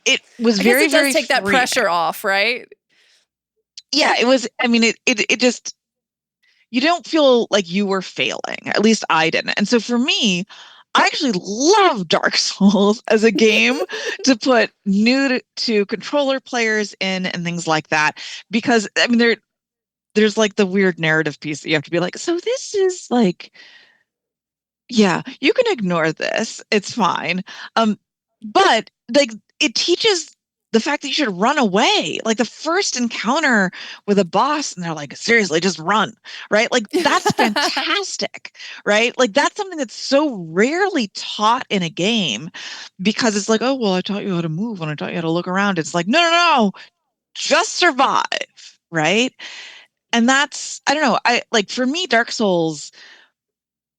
it was I guess very, it does very take that freeing. pressure off, right? Yeah, it was. I mean, it just you don't feel like you were failing. At least I didn't. And so for me, I actually love Dark Souls as a game to put new to controller players in and things like that. Because I mean, there's like the weird narrative piece that you have to be like, so this is like, yeah, you can ignore this. It's fine. Um, but like it teaches the fact that you should run away. Like the first encounter with a boss, and they're like, seriously, just run, right? Like that's fantastic, right? Like that's something that's so rarely taught in a game because it's like, oh, well, I taught you how to move and I taught you how to look around. It's like, no, no, no, just survive, right? And that's, I don't know, I like for me, Dark Souls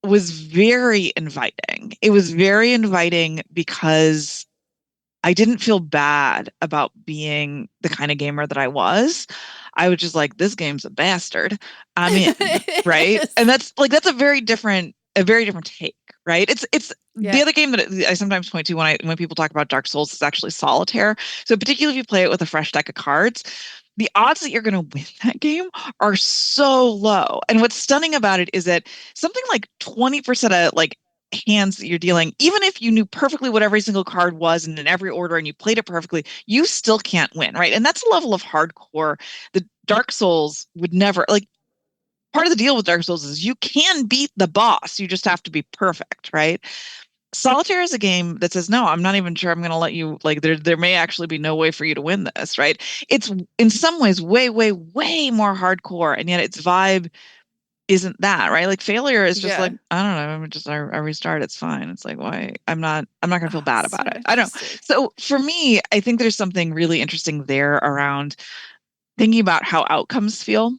was very inviting. It was very inviting because I didn't feel bad about being the kind of gamer that I was. I was just like, this game's a bastard. I'm in, right? And that's a very different take, right? It's the Yeah. other game that I sometimes point to when people talk about Dark Souls is actually Solitaire. So particularly if you play it with a fresh deck of cards, the odds that you're going to win that game are so low. And what's stunning about it is that something like 20% of like hands that you're dealing, even if you knew perfectly what every single card was and in every order and you played it perfectly, you still can't win, right? And that's a level of hardcore that Dark Souls would never like. Part of the deal with Dark Souls is you can beat the boss, you just have to be perfect, right? Solitaire is a game that says, no, I'm not even sure I'm going to let you, like, there may actually be no way for you to win this, right? It's in some ways way, way, way more hardcore, and yet its vibe isn't that, right? Like failure is just like, Yeah. I don't know, I restart, it's fine. It's like, why I'm not gonna feel Oh, bad so about it. I don't. interesting. So for me, I think there's something really interesting there around thinking about how outcomes feel.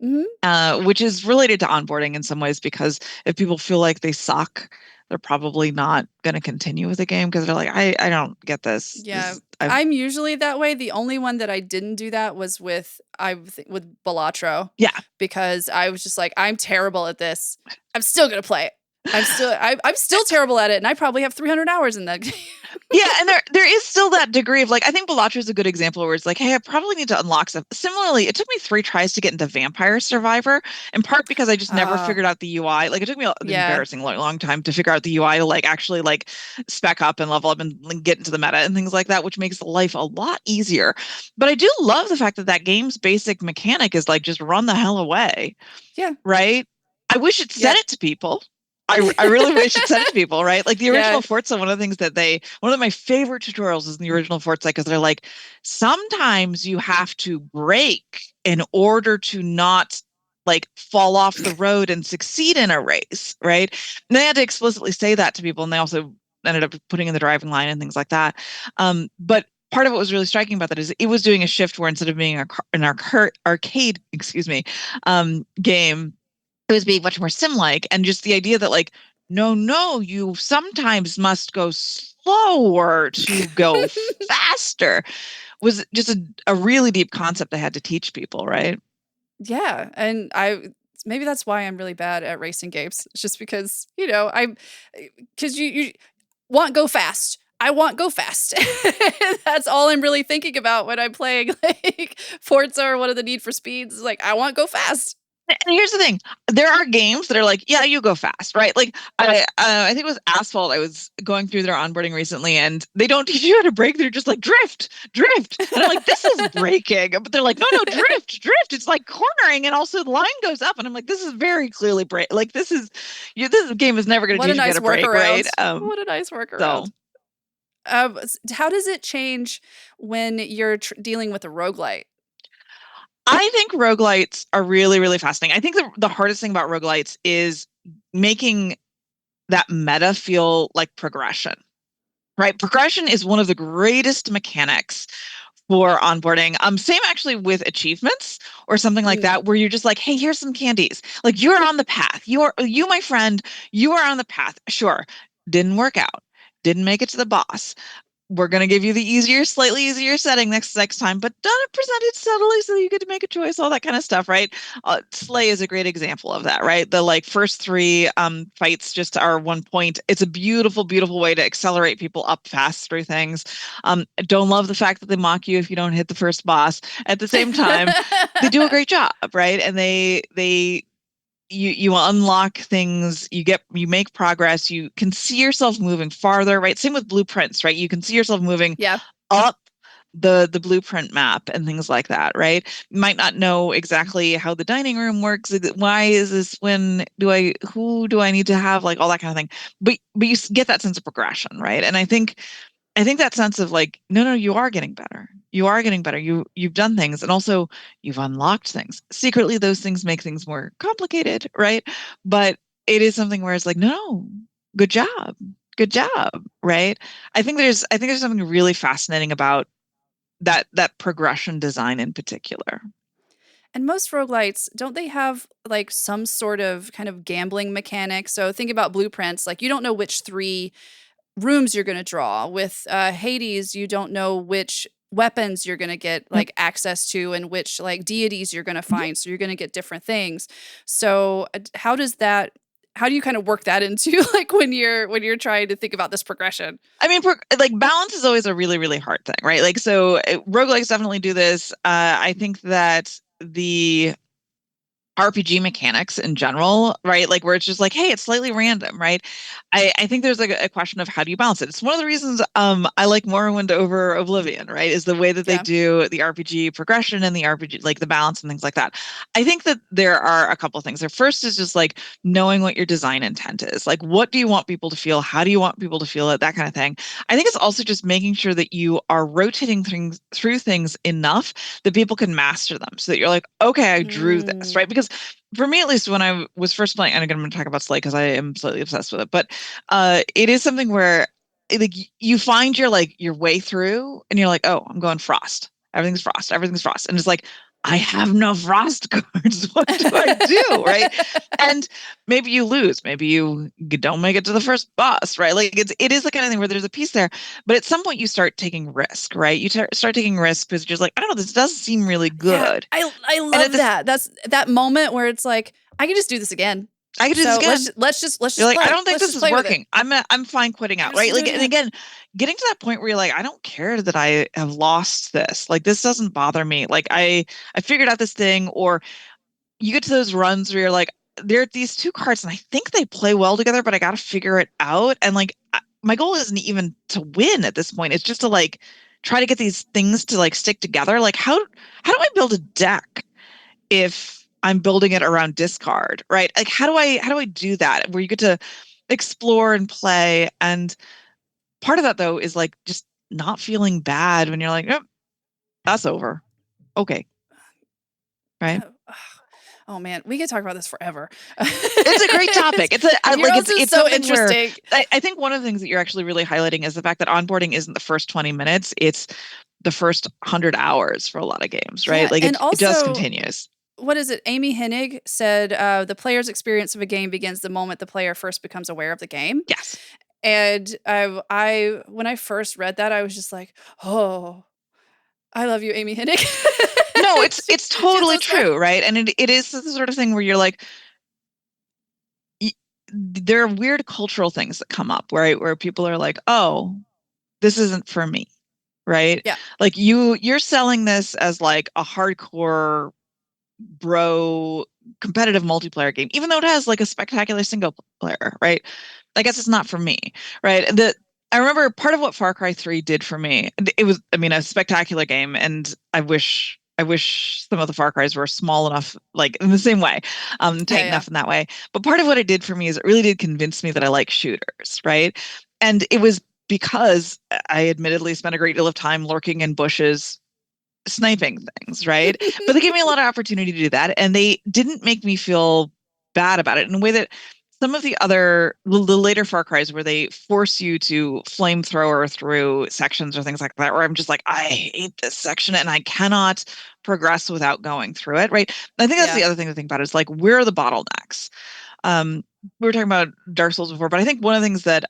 Mhm. Which is related to onboarding in some ways because if people feel like they suck, they're probably not going to continue with the game because they're like, I don't get this. Yeah. This I've I'm usually that way. The only one that I didn't do that was with Balatro yeah. because I was just like, I'm terrible at this. I'm still gonna play it. I'm still terrible at it, and I probably have 300 hours in that game. Yeah, and there is still that degree of like I think Balatro is a good example where it's like, hey, I probably need to unlock stuff. Similarly, it took me 3 tries to get into Vampire Survivor, in part because I just never Oh, figured out the UI. Like it took me an yeah. embarrassing long time to figure out the UI to like actually like spec up and level up and like, get into the meta and things like that, which makes life a lot easier. But I do love the fact that that game's basic mechanic is like just run the hell away, Yeah. right? I wish it said Yeah. it to people. I really wish it said it to people, right? Like the Yeah. original Forza, one of the things that one of my favorite tutorials is in the original Forza because they're like, sometimes you have to brake in order to not like fall off the road and succeed in a race, right? And they had to explicitly say that to people, and they also ended up putting in the driving line and things like that. But part of what was really striking about that is it was doing a shift where instead of being an arcade, excuse me, game, it was being much more sim-like, and just the idea that like, no, no, you sometimes must go slower to go faster was just a really deep concept I had to teach people, right? Yeah, and maybe that's why I'm really bad at racing games. It's just because, I'm because you want go fast. I want go fast. That's all I'm really thinking about when I'm playing like Forza or one of the Need for Speeds. Like I want go fast. And here's the thing. There are games that are like, yeah, you go fast, right? Like I think it was Asphalt. I was going through their onboarding recently, and they don't teach you how to brake. They're just like drift, drift. And I'm like, this is braking. But they're like, no, no, drift, drift. It's like cornering, and also the line goes up. And I'm like, this is very clearly brake. Like this game is never going to What a teach you how nice to brake, right? workaround. What a nice So workaround. How does it change when you're dealing with a roguelite? I think roguelites are really, really fascinating. I think the hardest thing about roguelites is making that meta feel like progression, right? Progression is one of the greatest mechanics for onboarding. Same actually with achievements or something like Mm. that, where you're just like, hey, here's some candies. Like you're on the path. You, my friend, you are on the path. Sure, didn't work out. Didn't make it to the boss. We're going to give you the slightly easier setting next time, but done it presented subtly so you get to make a choice, all that kind of stuff, right? Slay is a great example of that, right? The like first three fights just are 1 point. It's a beautiful, beautiful way to accelerate people up fast through things. Don't love the fact that they mock you if you don't hit the first boss. At the same time, they do a great job, right? And you unlock things, you make progress, you can see yourself moving farther, right? Same with blueprints, right? You can see yourself moving Yeah. up the blueprint map and things like that, right? You might not know exactly how the dining room works. Why is this? Who do I need to have? Like all that kind of thing. But you get that sense of progression, right? And I think that sense of like, no, no, you are getting better. You are getting better. You've done things, and also you've unlocked things. Secretly, those things make things more complicated, right? But it is something where it's like, no, good job, good job, right? I think there's something really fascinating about that progression design in particular. And most roguelites, don't they have like some sort of kind of gambling mechanic? So think about blueprints. Like you don't know which three rooms you're going to draw. With Hades, you don't know which weapons you're going to get Yep. like access to and which like deities you're going to Mhm. find. So you're going to get different things. So how do you kind of work that into like when you're trying to think about this progression? I mean, like balance is always a really, really hard thing, right? Like, so roguelikes definitely do this. I think that the RPG mechanics in general, right? Like where it's just like, hey, it's slightly random, right? I think there's like a question of how do you balance it? It's one of the reasons I like Morrowind over Oblivion, right? Is the way that they Yeah. do the RPG progression and the RPG, like the balance and things like that. I think that there are a couple of things. The first is just like knowing what your design intent is. Like, what do you want people to feel? How do you want people to feel it? That kind of thing. I think it's also just making sure that you are rotating things through things enough that people can master them so that you're like, okay, I drew this, Mm. right? Because for me, at least, when I was first playing, and again, I'm going to talk about Slay because I am slightly obsessed with it, but it is something where like you find your way through and you're like, oh, I'm going Frost. Everything's Frost. Everything's Frost. And it's like, I have no Frost cards. What do I do? Right. And maybe you lose. Maybe you don't make it to the first boss, right? Like it is the kind of thing where there's a piece there, but at some point you start taking risk, right? You start taking risk because you're just like, I don't know, this does seem really Yeah, good. I And at love this, that. That's that moment where it's like, I can just do this again. I could do this So again. let's You're just like, I play. don't think Let's this just is play with it. working. I'm fine quitting I'm out, just right? gonna do Like, it and again. again, getting to that point where you're like, I don't care that I have lost this. Like, this doesn't bother me. Like, I figured out this thing, or you get to those runs where you're like, there are these two cards, and I think they play well together, but I got to figure it out. And like, my goal isn't even to win at this point. It's just to like try to get these things to like stick together. Like, how do I build a deck if I'm building it around discard, right? Like how do I do that where you get to explore and play? And part of that though is like just not feeling bad when you're like, oh, that's over. Okay, right? Uh, Oh man, we could talk about this forever. It's a great topic. Like Heroes is it's so something where interesting. I think one of the things that you're actually really highlighting is the fact that onboarding isn't the first 20 minutes, it's the first 100 hours for a lot of games, right? Yeah, Like and it just also, continues. what is it? Amy Hennig said the player's experience of a game begins the moment the player first becomes aware of the game. Yes. And I when I first read that, I was just like, oh, I love you, Amy Hennig. No, it's She's totally so smart. true, right? And it is the sort of thing where you're like, y there are weird cultural things that come up, right? Where people are like, oh, this isn't for me, right? Yeah. Like you're selling this as like a hardcore bro competitive multiplayer game, even though it has like a spectacular single player, right? I guess it's not for me, right? I remember part of what Far Cry 3 did for me. It was, I mean, a spectacular game, and I wish some of the Far Cries were small enough, like in the same way, Yeah, tight yeah. enough in that way. But part of what it did for me is it really did convince me that I like shooters, right? And it was because I admittedly spent a great deal of time lurking in bushes sniping things, right? But they gave me a lot of opportunity to do that, and they didn't make me feel bad about it in a way that some of the later Far Cries where they force you to flamethrower through sections or things like that, where I'm just like, I hate this section and I cannot progress without going through it, right? I think that's Yeah. the other thing to think about is like, where are the bottlenecks? We were talking about Dark Souls before, but I think one of the things that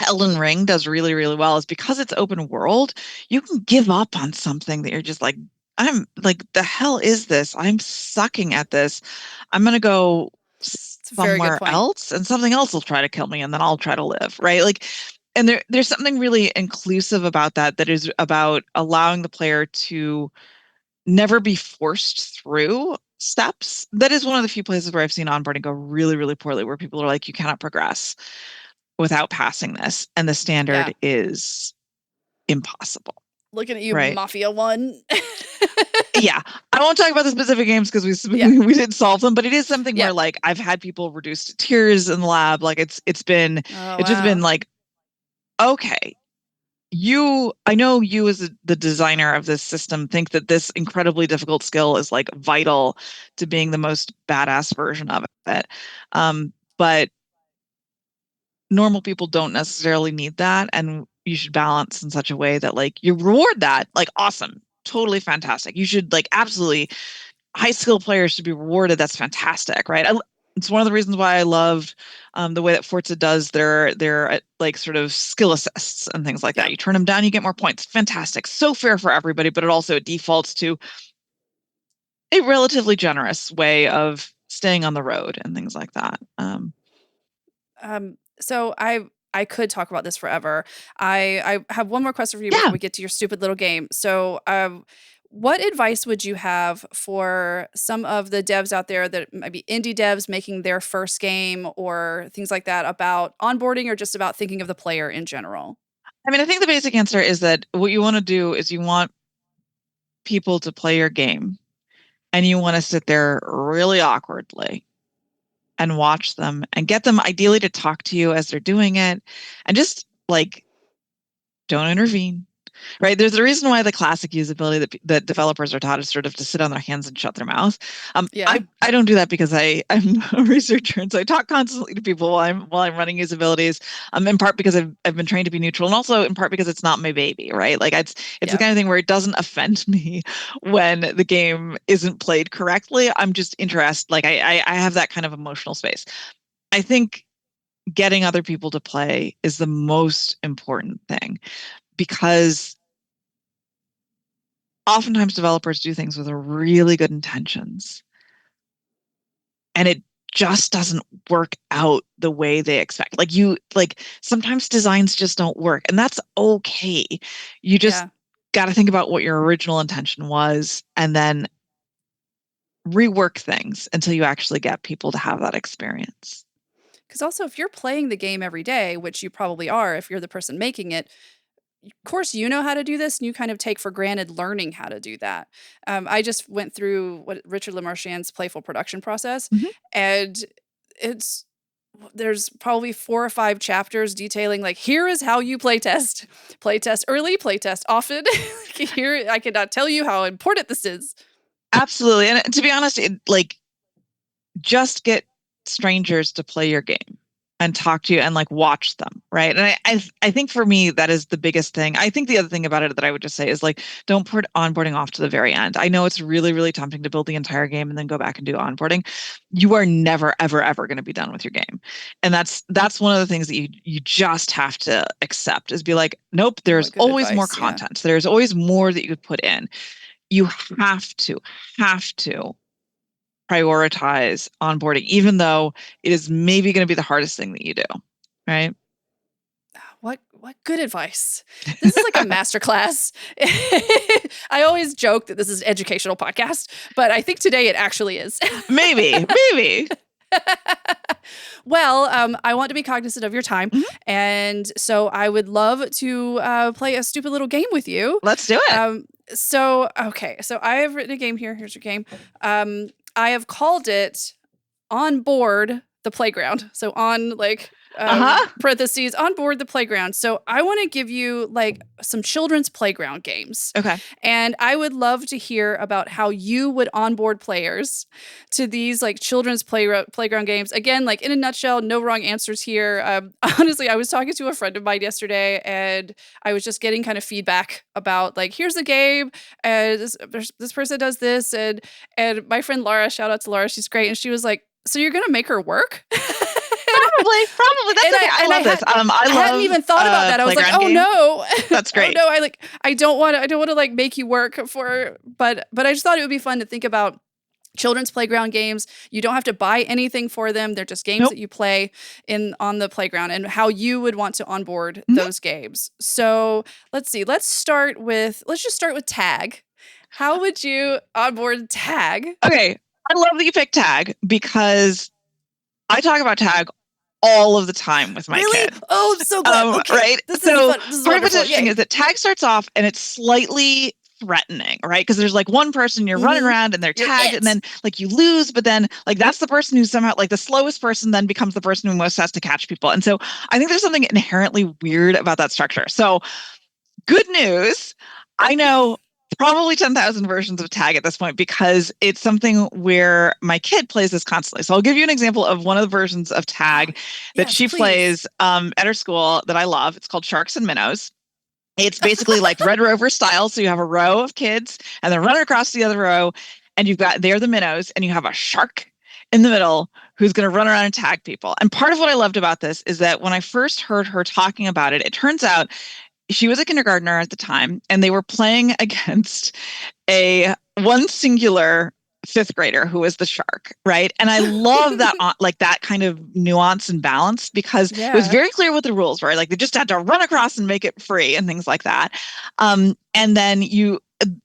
Elden Ring does really, really well is because it's open world, you can give up on something that you're just like, I'm like, the hell is this? I'm sucking at this. I'm gonna go It's a very good somewhere point. else and something else will try to kill me and then I'll try to live, right? Like, and there's something really inclusive about that is about allowing the player to never be forced through steps. That is one of the few places where I've seen onboarding go really, really poorly, where people are like, you cannot progress without passing this, and the Yeah. standard is impossible, Looking at you, right? Mafia 1. Yeah, I won't talk about the specific games because Yeah. we did solve them, but it is something Yeah. where like I've had people reduced to tears in the lab. Like Oh, it's just been wow. like, okay, I know you as the designer of this system think that this incredibly difficult skill is like vital to being the most badass version of it. But normal people don't necessarily need that, and you should balance in such a way that like you reward that, like awesome, totally fantastic. You should like absolutely high skill players should be rewarded. That's fantastic, right? It's one of the reasons why I loved the way that Forza does their like sort of skill assists and things like that. Yeah. You turn them down, you get more points. Fantastic, so fair for everybody, but it also defaults to a relatively generous way of staying on the road and things like that. So I could talk about this forever. I have one more question for you before Yeah, we get to your stupid little game. So, what advice would you have for some of the devs out there that might be indie devs making their first game or things like that about onboarding or just about thinking of the player in general? I mean, I think the basic answer is that what you want to do is you want people to play your game and you want to sit there really awkwardly and watch them and get them ideally to talk to you as they're doing it and just like don't intervene. Right. There's a reason why the classic usability that developers are taught is sort of to sit on their hands and shut their mouth. Yeah. I don't do that because I'm a researcher and so I talk constantly to people while I'm running usabilities. In part because I've been trained to be neutral and also in part because it's not my baby, right? Like it's the Yeah. kind of thing where it doesn't offend me when the game isn't played correctly. I'm just interested. Like I have that kind of emotional space. I think getting other people to play is the most important thing because oftentimes developers do things with really good intentions and it just doesn't work out the way they expect. Like sometimes designs just don't work and that's okay. You just Yeah. got to think about what your original intention was and then rework things until you actually get people to have that experience. Because also, if you're playing the game every day, which you probably are if you're the person making it, of course you know how to do this and you kind of take for granted learning how to do that. I just went through what Richard Lemarchand's playful production process, Mhm. and it's there's probably 4 or 5 chapters detailing like here is how you playtest early, playtest often. Here I cannot tell you how important this is. Absolutely. And to be honest, just get strangers to play your game. and talk to you and like watch them, right? And I think for me that is the biggest thing. I think the other thing about it that I would just say is like don't put onboarding off to the very end. I know it's really, really tempting to build the entire game and then go back and do onboarding. You are never, ever, ever going to be done with your game. And that's one of the things that you just have to accept is be like, nope, there's always more content. Yeah. There's always more that you could put in. You have to prioritize onboarding, even though it is maybe going to be the hardest thing that you do, right? What good advice. This is like a masterclass. I always joke that this is an educational podcast, but I think today it actually is. Maybe. Well, I want to be cognizant of your time. Mm-hmm. And so I would love to play a stupid little game with you. Let's do it. So I have written a game here. Here's your game. I have called it On Board the Playground. So on like parentheses, on board the playground. So I want to give you like some children's playground games. Okay. And I would love to hear about how you would onboard players to these like children's playground games. Again, like in a nutshell, no wrong answers here. Honestly, I was talking to a friend of mine yesterday and I was just getting kind of feedback about like, here's the game and this person does this. And my friend Laura, shout out to Laura, she's great. And she was like, so you're going to make her work? Probably. That's okay. I love this. I hadn't even thought about that. I was like, oh no, that's great. Oh no, I don't want to like make you work for, but I just thought it would be fun to think about children's playground games. You don't have to buy anything for them. They're just games that you play on the playground and how you would want to onboard those games. So let's see. Let's just start with tag. How would you onboard tag? Okay. I love that you picked tag because I talk about tag all of the time with my kid. Oh, I'm so glad. Okay. Right? So part of what's interesting is that tag starts off and it's slightly threatening, right? Because there's like one person you're running around and they're tagged and then like you lose, but then like that's the person who's somehow like the slowest person then becomes the person who most has to catch people. And so I think there's something inherently weird about that structure. So good news, I know probably 10,000 versions of tag at this point because it's something where my kid plays this constantly. So I'll give you an example of one of the versions of tag that she plays at her school that I love. It's called Sharks and Minnows. It's basically like Red Rover style. So you have a row of kids and then run across the other row and they're the minnows and you have a shark in the middle who's going to run around and tag people. And part of what I loved about this is that when I first heard her talking about it, it turns out she was a kindergartner at the time, and they were playing against one singular fifth grader who was the shark, right? And I love that, like that kind of nuance and balance because it was very clear what the rules were. Like they just had to run across and make it free and things like that. And then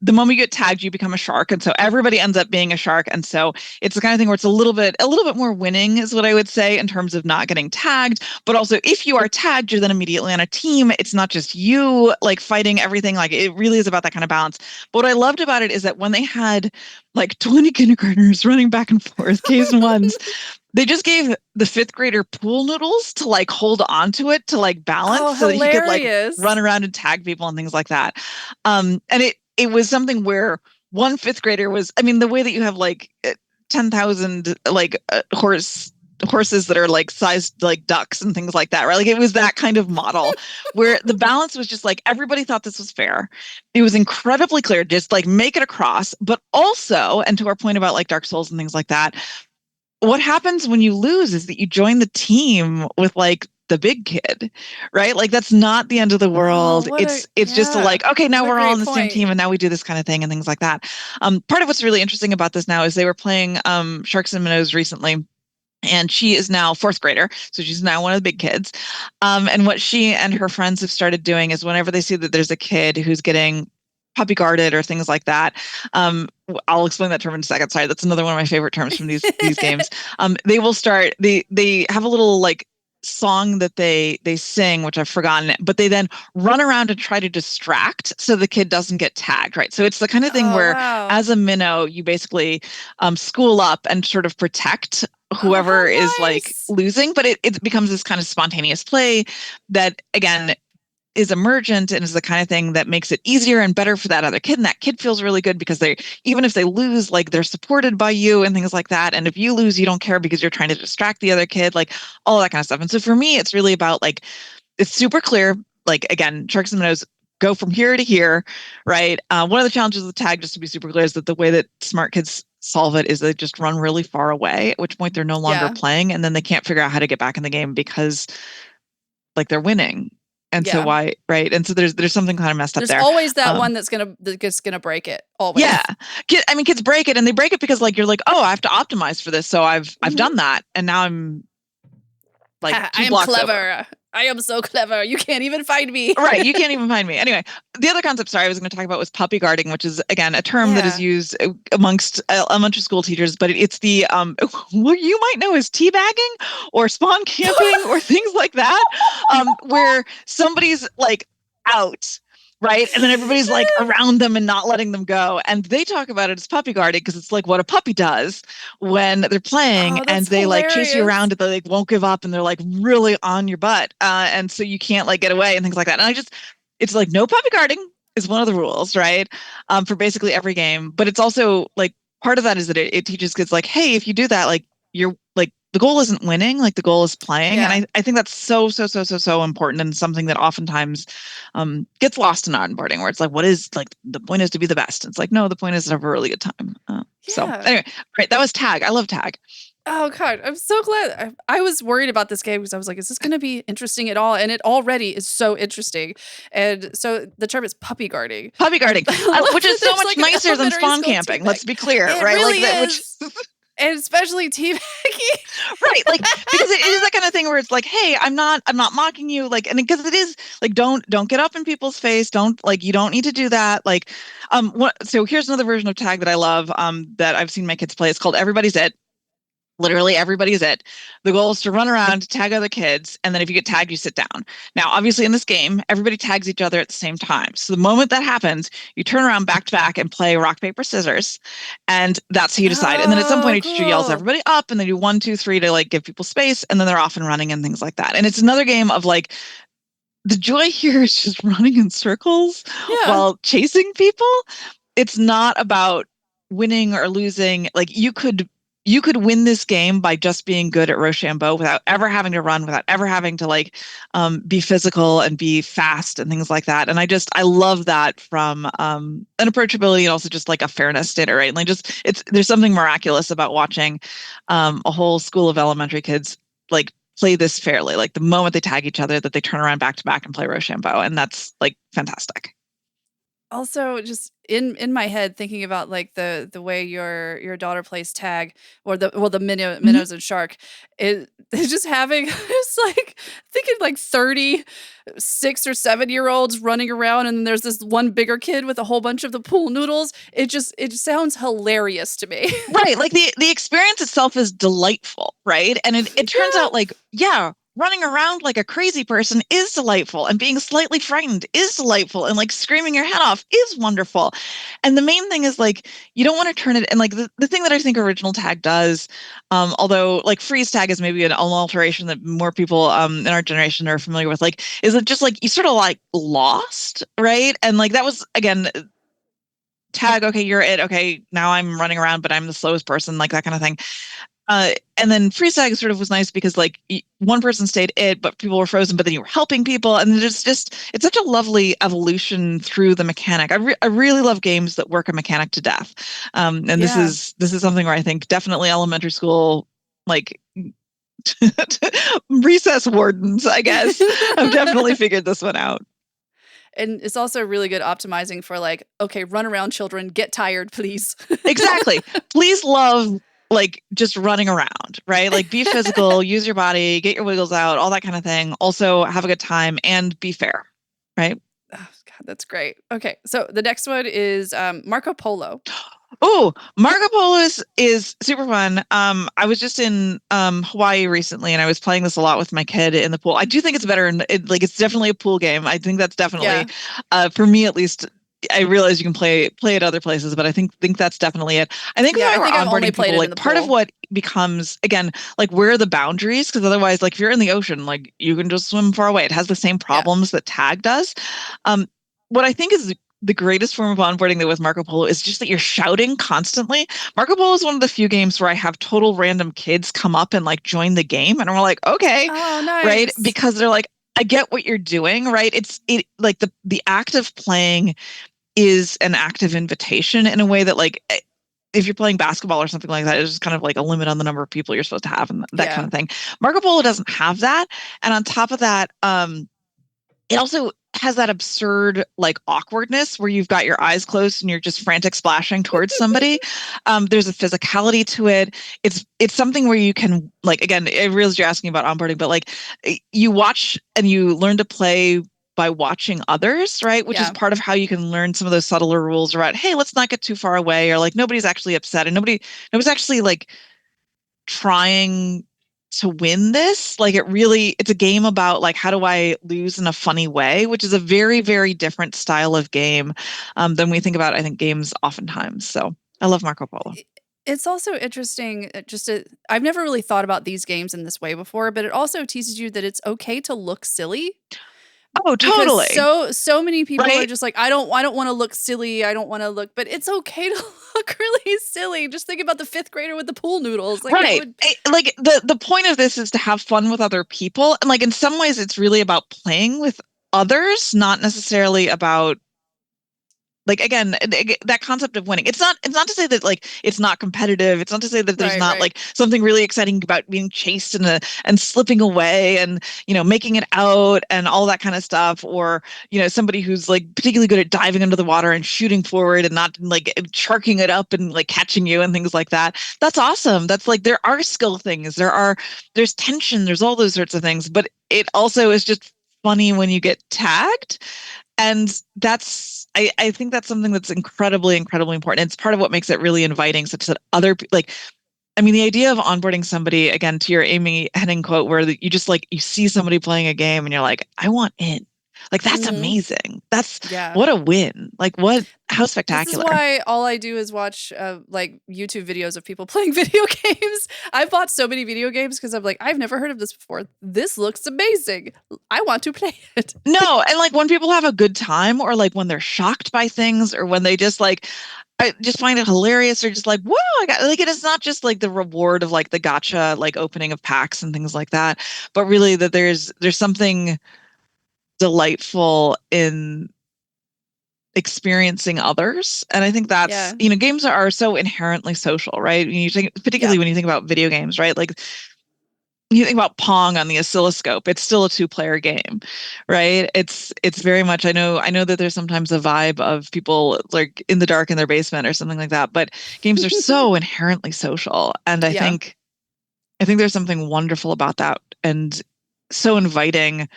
the moment you get tagged, you become a shark. And so everybody ends up being a shark. And so it's the kind of thing where it's a little bit more winning is what I would say in terms of not getting tagged. But also if you are tagged, you're then immediately on a team. It's not just you like fighting everything. Like it really is about that kind of balance. But what I loved about it is that when they had like 20 kindergartners running back and forth, K's and ones, they just gave the fifth grader pool noodles to like hold onto it to like balance so that he could like run around and tag people and things like that. And it was something where one fifth grader was, I mean, the way that you have like 10,000 like horses that are like sized like ducks and things like that, right? Like it was that kind of model where the balance was just like everybody thought this was fair. It was incredibly clear, just like make it across, but also, and to our point about like Dark Souls and things like that, what happens when you lose is that you join the team with like the big kid, right? Like that's not the end of the world. It's just like, okay, now we're all on the same team and now we do this kind of thing and things like that. Part of what's really interesting about this now is they were playing Sharks and Minnows recently. And she is now fourth grader. So she's now one of the big kids. And what she and her friends have started doing is whenever they see that there's a kid who's getting puppy guarded or things like that. I'll explain that term in a second. Sorry, that's another one of my favorite terms from these games. They will start, they have a little like song that they sing, which I've forgotten, but they then run around and try to distract so the kid doesn't get tagged, right? So it's the kind of thing where as a minnow, you basically school up and sort of protect whoever is like losing, but it becomes this kind of spontaneous play that, again, is emergent and is the kind of thing that makes it easier and better for that other kid. And that kid feels really good because even if they lose, like they're supported by you and things like that. And if you lose, you don't care because you're trying to distract the other kid, like all that kind of stuff. And so for me, it's really about like, it's super clear. Like again, sharks and minnows go from here to here, right? One of the challenges with tag, just to be super clear, is that the way that smart kids solve it is they just run really far away, at which point they're no longer playing, and then they can't figure out how to get back in the game because like they're winning. And so why, right? And so there's something kind of messed up there. There's always that one that's gonna break it. Always. Yeah. Kids break it, and they break it because like you're like, oh, I have to optimize for this. So I've done that, and now I'm like, I am clever. Over. I am so clever. You can't even find me. Right. You can't even find me. Anyway, the other concept, I was going to talk about was puppyguarding, which is, again, a term that is used amongst elementary school teachers, but it's the, what you might know as teabagging or spawn camping or things like that, where somebody's like out. Right. And then everybody's like around them and not letting them go. And they talk about it as puppy guarding because it's like what a puppy does when they're playing and they like chase you around and they like won't give up and they're like really on your butt. And so you can't like get away and things like that. And it's like no puppy guarding is one of the rules, right? For basically every game. But it's also like part of that is that it teaches kids like, hey, if you do that, like you're like, the goal isn't winning, like the goal is playing. Yeah. And I think that's so important and something that oftentimes gets lost in onboarding where it's like, what is like the point is to be the best. It's like, no, the point is to have a really good time. So anyway, right. That was tag. I love tag. Oh God, I'm so glad. I was worried about this game because I was like, is this going to be interesting at all? And it already is so interesting. And so the term is puppy guarding. Puppy guarding, which is so much like nicer than spawn camping. Let's be clear, it right? Really like that, is. And especially teabagging. Right. Like, because it is that kind of thing where it's like, hey, I'm not mocking you. Like, and because it is like, don't get up in people's face. Don't like, you don't need to do that. Like, so here's another version of tag that I love, that I've seen my kids play. It's called Everybody's It. Literally everybody is it. The goal is to run around, tag other kids, and then if you get tagged, you sit down. Now, obviously in this game, everybody tags each other at the same time. So the moment that happens, you turn around back to back and play rock, paper, scissors, and that's how you decide. And then at some point, each teacher yells everybody up, and they do 1, 2, 3 to like give people space, and then they're off and running and things like that. And it's another game of like, the joy here is just running in circles while chasing people. It's not about winning or losing. Like you could win this game by just being good at Rochambeau without ever having to run, without ever having to like be physical and be fast and things like that. And I love that from an approachability and also just like a fairness standard, right? Like there's something miraculous about watching a whole school of elementary kids like play this fairly. Like the moment they tag each other, that they turn around back to back and play Rochambeau, and that's like fantastic. Also, just in my head, thinking about like the way your daughter plays tag, or the minnows and shark, it's just having it's like thinking like 30 6 or 7-year-olds running around, and then there's this one bigger kid with a whole bunch of the pool noodles. It sounds hilarious to me. Right, like the experience itself is delightful, right? And it turns out like running around like a crazy person is delightful, and being slightly frightened is delightful, and like screaming your head off is wonderful. And the main thing is like, you don't want to turn it, and like the thing that I think original tag does, although like freeze tag is maybe an alteration that more people in our generation are familiar with, like, is it just like you sort of like lost, right? And like that was, again, tag, okay, you're it, okay, now I'm running around, but I'm the slowest person, like that kind of thing. And then freeze tag sort of was nice because like one person stayed it, but people were frozen, but then you were helping people. And it's such a lovely evolution through the mechanic. I really love games that work a mechanic to death. And this is something where I think definitely elementary school, like recess wardens, I guess, have definitely figured this one out. And it's also really good optimizing for like, okay, run around, children, get tired, please. Exactly. Please love like just running around, right? Like be physical, use your body, get your wiggles out, all that kind of thing. Also have a good time and be fair, right? Oh, God, that's great. Okay, so the next one is Marco Polo. Oh, Marco Polo is super fun. I was just in Hawaii recently, and I was playing this a lot with my kid in the pool. I do think it's better, and it's definitely a pool game. I think that's definitely, for me at least, I realize you can play it other places, but I think that's definitely it. I think if Yeah, I I were think I've only onboarding played people, it in like the part of pool. what becomes again, like where are the boundaries? Because otherwise, like if you're in the ocean, like you can just swim far away. It has the same Yeah. problems that tag does. Um, what I think is the greatest form of onboarding that with Marco Polo is just that you're shouting constantly. Marco Polo is one of the few games where I have total random kids come up and like join the game, and we're like, okay, Oh, right? nice. Because they're like, I get what you're doing, right? It like the act of playing is an active invitation in a way that like if you're playing basketball or something like that, it's just kind of like a limit on the number of people you're supposed to have and that kind Yeah. of thing. Marco Polo doesn't have that. And on top of that, it also has that absurd like awkwardness where you've got your eyes closed and you're just frantic splashing towards somebody. There's a physicality to it. It's something where you can like again, I realize you're asking about onboarding, but like you watch and you learn to play by watching others, right? Which is Yeah. part of how you can learn some of those subtler rules around, hey, let's not get too far away, or like nobody's actually upset and nobody's actually like trying to win this. Like it's a game about like how do I lose in a funny way, which is a very, very different style of game than we think about, I think, games oftentimes. So I love Marco Polo. It's also interesting, I've never really thought about these games in this way before, but it also teaches you that it's okay to look silly. Oh, Because totally. so many people are Right? just like, I don't want to look silly. I don't want to look, but it's okay to look really silly. Just think about the fifth grader with the pool noodles. Like that Right. would Like the point of this is to have fun with other people. And like in some ways it's really about playing with others, not necessarily about like again that concept of winning. It's not to say that like it's not competitive. It's not to say that there's right, not right. like something really exciting about being chased and slipping away and making it out and all that kind of stuff, or somebody who's like particularly good at diving under the water and shooting forward and not like sharking it up and like catching you and things like that. That's awesome. That's like there are skill things. There's tension, there's all those sorts of things, but it also is just funny when you get tagged. And I think that's something that's incredibly, incredibly important. It's part of what makes it really inviting, such that like, I mean, the idea of onboarding somebody, again, to your Amy Henning quote, where you just like, you see somebody playing a game and you're like, I want in. Like, that's Mhm. amazing. That's Yeah. what a win. Like, how This is spectacular. why all I do is watch like YouTube videos of people playing video games. I've bought so many video games because I'm like, I've never heard of this before. This looks amazing. I want to play it. No, and like when people have a good time or like when they're shocked by things or when they just like I just find it hilarious or just like, whoa, I got like it is not just like the reward of like the gotcha like opening of packs and things like that, but really that there's something delightful in experiencing others. And I think that's, Yeah. games are so inherently social, right? You think, Yeah. particularly when you think about video games, right? Like you think about Pong on the oscilloscope, it's still a two-player game, right? It's very much I know that there's sometimes a vibe of people like in the dark in their basement or something like that, but games are so inherently social. And Yeah. I think there's something wonderful about that and so inviting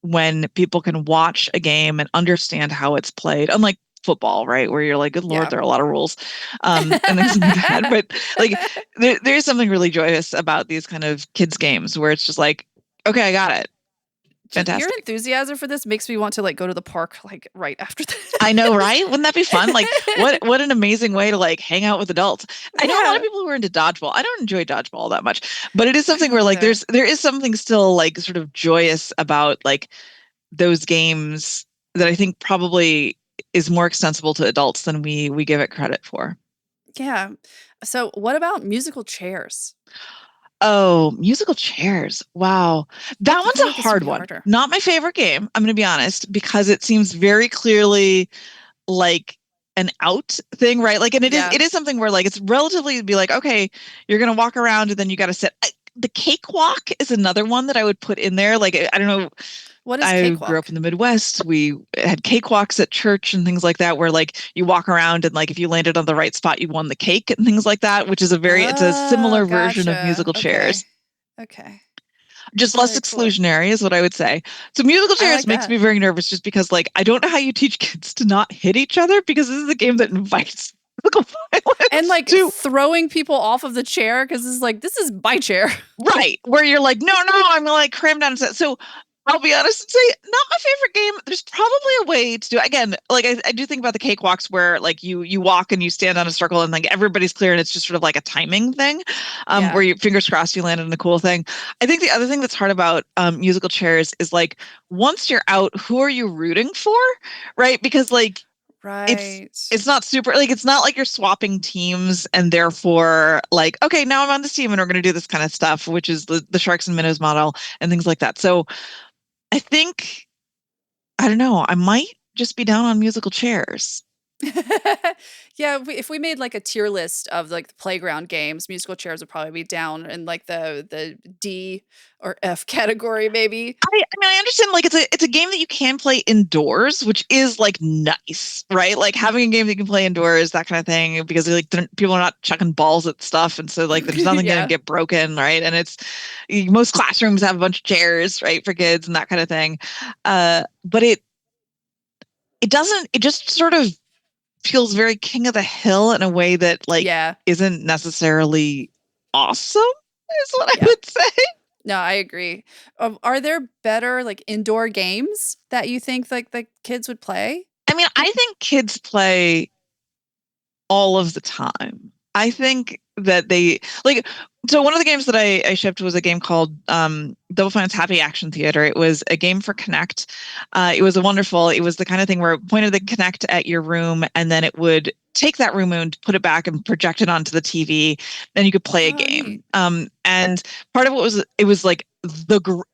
when people can watch a game and understand how it's played, unlike football, right? Where you're like, good Lord, Yeah. there are a lot of rules, and things like that. But like, there's something really joyous about these kind of kids games where it's just like, okay, I got it. Your Fantastic. enthusiasm for this makes me want to like go to the park like right after I this. know, right? Wouldn't that be fun? Like, what an amazing way to like hang out with adults. I know a lot of Yeah. people who are into dodgeball. I don't enjoy dodgeball that much, but it is I something don't where like either. there is something still like sort of joyous about like those games that I think probably is more extensible to adults than we give it credit for. Yeah. So what about musical chairs? Oh, musical chairs. Wow. That I one's feel a like this would hard be one. harder. Not my favorite game, I'm going to be honest, because it seems very clearly like an out thing, right? Like, and it is Yeah. it is something where like it's relatively be like, okay, you're going to walk around and then you got to sit. The cakewalk is another one that I would put in there. Like, I don't know, What is I grew up cakewalk? in the Midwest. We had cakewalks at church and things like that, where like you walk around and like if you landed on the right spot, you won the cake and things like that, which is it's a Oh, similar version of gotcha. musical chairs. Okay. Okay. Just less Very cool. exclusionary is what I would say. So musical I chairs like makes that. me very nervous just because like I don't know how you teach kids to not hit each other because this is a game that invites physical And violence like too. throwing people off of the chair because it's like, this is my chair. Right. Where you're like, no, no, I'm gonna like cram down and sit. So I'll be honest and say, not my favorite game. There's probably a way to do it. Again, like I do think about the cakewalks where like you walk and you stand on a circle and like everybody's clear and it's just sort of like a timing thing, where Yeah. you fingers crossed you landed in a cool thing. I think the other thing that's hard about musical chairs is like once you're out, who are you rooting for? Right? Because like Right. it's not super like it's not like you're swapping teams and therefore like okay now I'm on this team and we're going to do this kind of stuff, which is the sharks and minnows model and things like that. So I think I don't know. I might just be down on musical chairs. Yeah, if we made like a tier list of like the playground games, musical chairs would probably be down in like the D or F category, maybe. I understand like it's a game that you can play indoors, which is like nice, right? Like having a game that you can play indoors, that kind of thing, because like people are not chucking balls at stuff, and so like there's nothing going to Yeah. get broken, right? And it's most classrooms have a bunch of chairs, right, for kids and that kind of thing. But it doesn't. It just sort of feels very king of the hill in a way that like Yeah. isn't necessarily awesome, is what I Yeah. would say. No, I agree. Are there better like indoor games that you think like the kids would play? I mean, I think kids play all of the time. I think that they like so one of the games that I shipped was a game called Double Fine's Happy Action Theater. It was a game for Connect. It was the kind of thing where it pointed the Connect at your room and then it would take that room and put it back and project it onto the TV. Then you could play a Oh, game. neat. And part of it was like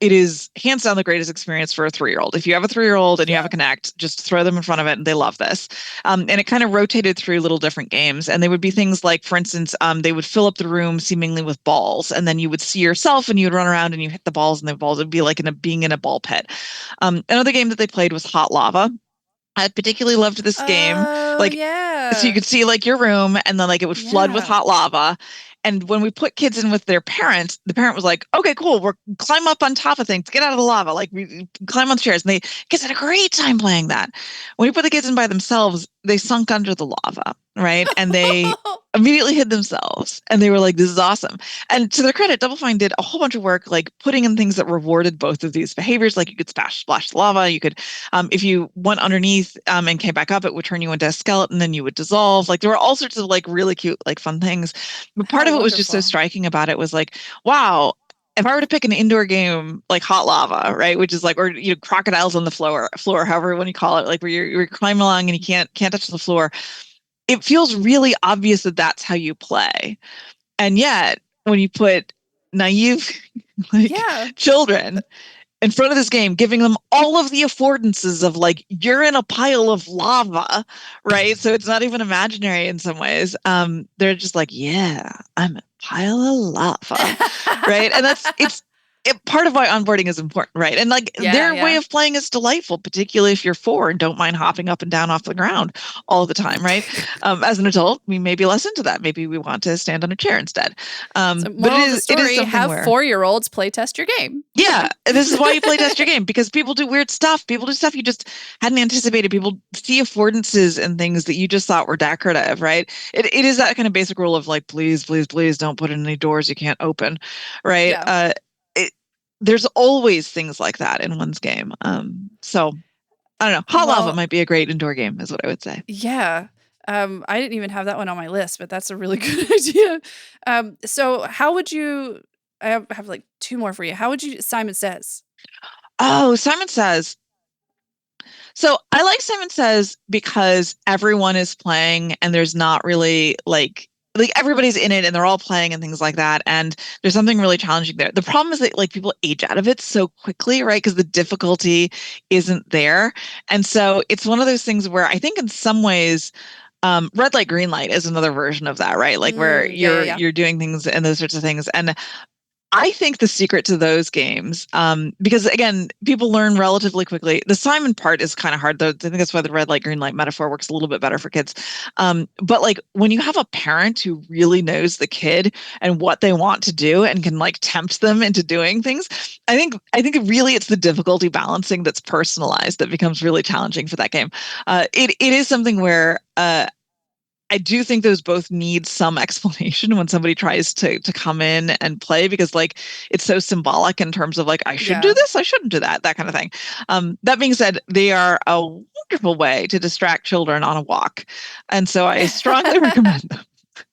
it is hands down the greatest experience for a 3-year-old. If you have a 3-year-old and you have a Yeah. Connect, just throw them in front of it and they love this. And it kind of rotated through little different games. And they would be things like, for instance, they would fill up the room seemingly with balls. And then you would see yourself and you would run around and you hit the balls and the balls would be like being in a ball pit. Another game that they played was Hot Lava. I particularly loved this game. Oh, Like, so you yeah. could see like your room and then like it would flood with Yeah. hot lava. And when we put kids in with their parents, the parent was like, okay, cool. We're climb up on top of things, get out of the lava. Like we climb on the chairs. And they kids had a great time playing that. When we put the kids in by themselves, they sunk under the lava, right? And they immediately hid themselves. And they were like, this is awesome. And to their credit, Double Fine did a whole bunch of work, like putting in things that rewarded both of these behaviors. Like you could splash the lava. You could, if you went underneath and came back up, it would turn you into a skeleton and you would dissolve. Like there were all sorts of like really cute, like fun things. But part How of it was just so wonderful. striking about it was like, wow, if I were to pick an indoor game like Hot Lava, right, which is like, or crocodiles on the floor, however you want to call it, like where you're climbing along and you can't touch the floor, it feels really obvious that that's how you play. And yet, when you put naive like Yeah. children in front of this game, giving them all of the affordances of like you're in a pile of lava, right? So it's not even imaginary in some ways. They're just like, yeah, I'm a pile of lava, right? And part of why onboarding is important, right? And like Yeah, their way yeah. of playing is delightful, particularly if you're 4 and don't mind hopping up and down off the ground all the time, right? As an adult, we may be less into that. Maybe we want to stand on a chair instead. So But moral of the it is story, something have where 4-year-olds play test your game. yeah, this is why you play test your game because people do weird stuff. People do stuff you just hadn't anticipated. People see affordances and things that you just thought were decorative, right? It is that kind of basic rule of like, please, please, please don't put in any doors you can't open, right? Yeah. It, there's always things like that in one's game. So I don't know. Hot lava Well, might be a great indoor game, is what I would say. yeah. I didn't even have that one on my list, but that's a really good idea. So how would you have like two more for you. How would you Simon Says? Oh, Simon Says. So I like Simon Says because everyone is playing and there's not really like everybody's in it and they're all playing and things like that. And there's something really challenging there. The problem is that like people age out of it so quickly, right? Because the difficulty isn't there. And so it's one of those things where I think in some ways red light green light is another version of that, right? Like where Yeah, yeah, you're yeah. you're doing things and those sorts of things. And I think the secret to those games, because again, people learn relatively quickly. The Simon part is kind of hard, though. I think that's why the red light, green light metaphor works a little bit better for kids. But like when you have a parent who really knows the kid and what they want to do and can like tempt them into doing things, I think really it's the difficulty balancing that's personalized that becomes really challenging for that game. It is something where I do think those both need some explanation when somebody tries to come in and play, because like it's so symbolic in terms of like, I should do Yeah. this, I shouldn't do that, that kind of thing. That being said, they are a wonderful way to distract children on a walk. And so I strongly recommend them,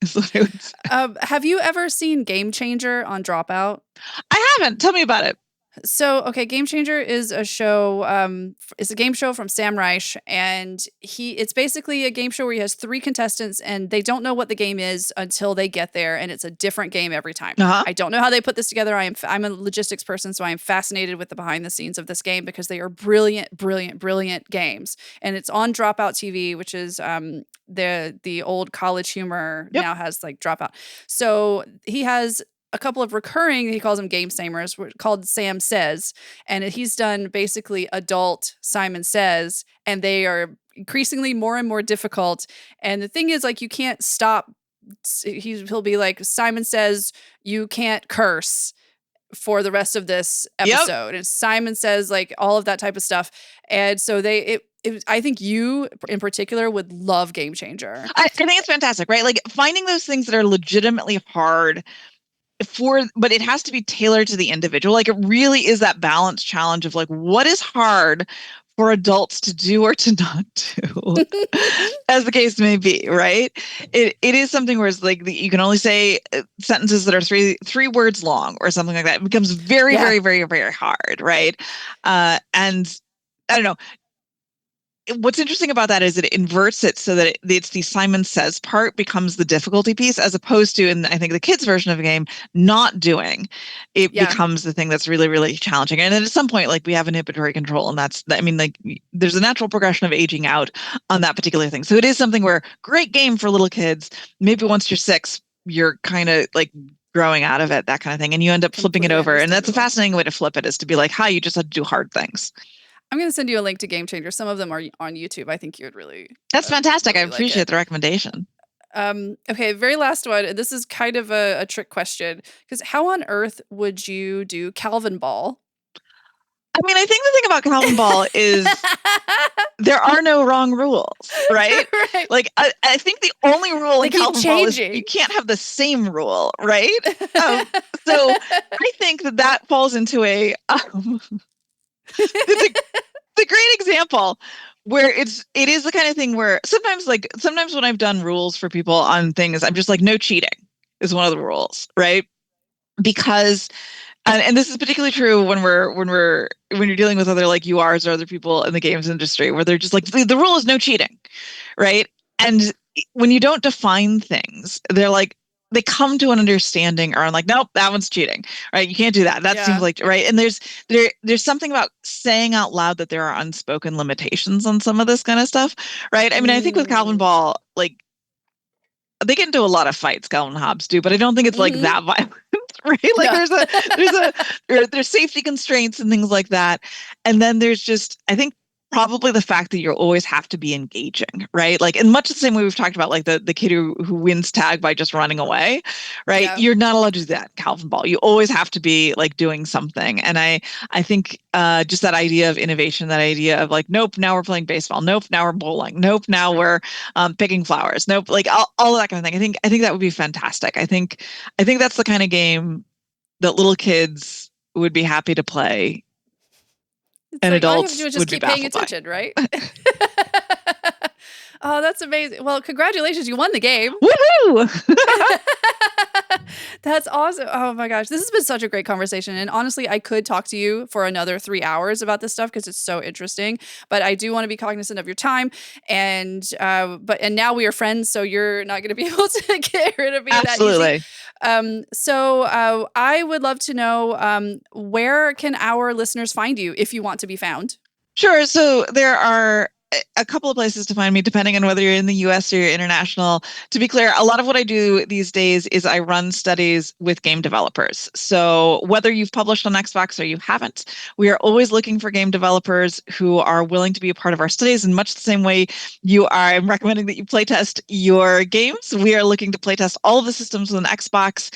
is what I would say. Have you ever seen Game Changer on Dropout? I haven't. Tell me about it. So, okay, Game Changer is a show. It's a game show from Sam Reich, and it's basically a game show where he has three contestants, and they don't know what the game is until they get there, and it's a different game every time. Uh-huh. I don't know how they put this together. I'm a logistics person, so I am fascinated with the behind the scenes of this game because they are brilliant, brilliant, brilliant games, and it's on Dropout TV, which is the old College Humor Yep. now has like Dropout. So he has a couple of recurring, he calls them game samers, called Sam Says. And he's done basically adult Simon Says, and they are increasingly more and more difficult. And the thing is, like, you can't stop. He'll be like, Simon Says, you can't curse for the rest of this episode. Yep. And Simon Says, like, all of that type of stuff. And so I think you in particular would love Game Changer. I think it's fantastic, right? Like finding those things that are legitimately hard but it has to be tailored to the individual. Like it really is that balance challenge of like, what is hard for adults to do or to not do, as the case may be, right? It is something where it's like you can only say sentences that are three words long or something like that. It becomes very, very, very, very hard, right? And I don't know. What's interesting about that is it inverts it so that it's the Simon Says part becomes the difficulty piece, as opposed to, in I think the kids version of the game, not doing it becomes the thing that's really, really challenging. And then at some point, like we have inhibitory control, and like there's a natural progression of aging out on that particular thing. So it is something where great game for little kids. Maybe once you're 6, you're kind of like growing out of it, that kind of thing, and you end up flipping it over. And that's a fascinating way to flip it, is to be like, hi, you just had to do hard things. I'm going to send you a link to Game Changer. Some of them are on YouTube. I think you would really. That's fantastic. Really, I appreciate the recommendation. Okay, very last one. This is kind of a trick question, because how on earth would you do Calvin Ball? I mean, I think the thing about Calvin Ball is there are no wrong rules, right? Right. Like, I think the only rule in Calvin Ball is you can't have the same rule, right? So I think that falls into a... it's a great example where it is the kind of thing where sometimes when I've done rules for people on things, I'm just like, no cheating is one of the rules, right? Because and this is particularly true when you're dealing with other like URs or other people in the games industry, where they're just like, the rule is no cheating, right? And when you don't define things, they're like, they come to an understanding, or I'm like, nope, that one's cheating, right? You can't do that. That seems like, right? And there's something about saying out loud that there are unspoken limitations on some of this kind of stuff, right? I mean, I think with Calvin Ball, like, they get into a lot of fights, Calvin and Hobbes do, but I don't think it's like that violent, right? Like there's safety constraints and things like that. And then there's just, I think, probably the fact that you always have to be engaging, right? Like in much the same way we've talked about, like the kid who wins tag by just running away, right? Yeah. You're not allowed to do that in Calvin Ball. You always have to be like doing something. And I think just that idea of innovation, that idea of like, nope, now we're playing baseball. Nope, now we're bowling. Nope, now we're picking flowers. Nope, like all of that kind of thing. I think that would be fantastic. I think that's the kind of game that little kids would be happy to play. And like, adults all you have to do is just keep paying attention, right? Oh, that's amazing. Well, congratulations. You won the game. Woohoo! That's awesome. Oh my gosh. This has been such a great conversation. And honestly, I could talk to you for another 3 hours about this stuff because it's so interesting. But I do want to be cognizant of your time. And now we are friends, so you're not going to be able to get rid of me Absolutely. that easy. So I would love to know, where can our listeners find you if you want to be found? Sure. So there are a couple of places to find me, depending on whether you're in the US or you're international. To be clear, a lot of what I do these days is I run studies with game developers. So whether you've published on Xbox or you haven't, we are always looking for game developers who are willing to be a part of our studies in much the same way I'm recommending that you playtest your games. We are looking to playtest all of the systems with an Xbox.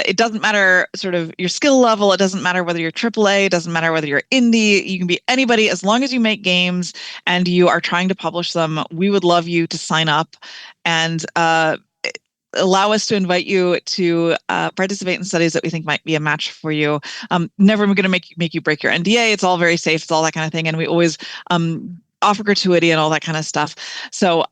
It doesn't matter sort of your skill level. It doesn't matter whether you're AAA. It doesn't matter whether you're indie. You can be anybody as long as you make games and you you are trying to publish them, we would love you to sign up and allow us to invite you to participate in studies that we think might be a match for you. Never going to make you break your NDA. It's all very safe. It's all that kind of thing. And we always offer gratuity and all that kind of stuff. So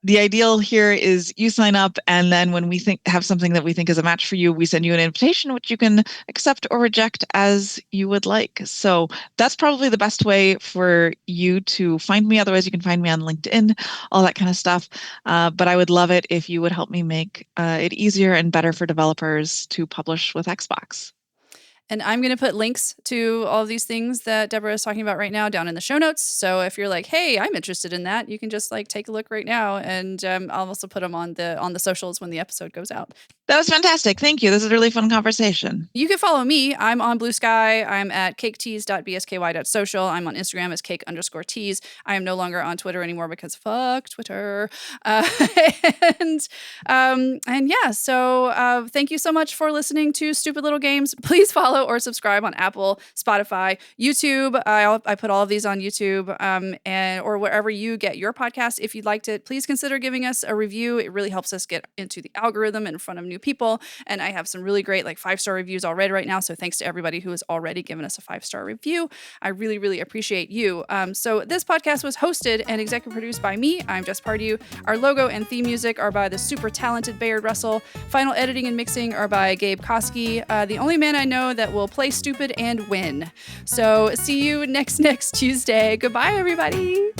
the ideal here is you sign up, and then when we have something that we think is a match for you, we send you an invitation, which you can accept or reject as you would like. So that's probably the best way for you to find me. Otherwise, you can find me on LinkedIn, all that kind of stuff. But I would love it if you would help me make it easier and better for developers to publish with Xbox. And I'm going to put links to all of these things that Deborah is talking about right now down in the show notes. So if you're like, hey, I'm interested in that, you can just like take a look right now. And I'll also put them on the socials when the episode goes out. That was fantastic. Thank you. This is a really fun conversation. You can follow me. I'm on Blue Sky. I'm at caketease.bsky.social. I'm on Instagram as cake_tease. I am no longer on Twitter anymore because fuck Twitter. And yeah, so thank you so much for listening to Stupid Little Games. Please follow or subscribe on Apple, Spotify, YouTube. I put all of these on YouTube or wherever you get your podcast. If you liked it, please consider giving us a review. It really helps us get into the algorithm in front of new people. And I have some really great 5-star reviews already right now. So thanks to everybody who has already given us a 5-star review. I really, really appreciate you. So this podcast was hosted and executive produced by me. I'm Jess Pardue. Our logo and theme music are by the super talented Bayard Russell. Final editing and mixing are by Gabe Koski, the only man I know that will play stupid and win. So see you next Tuesday. Goodbye, everybody.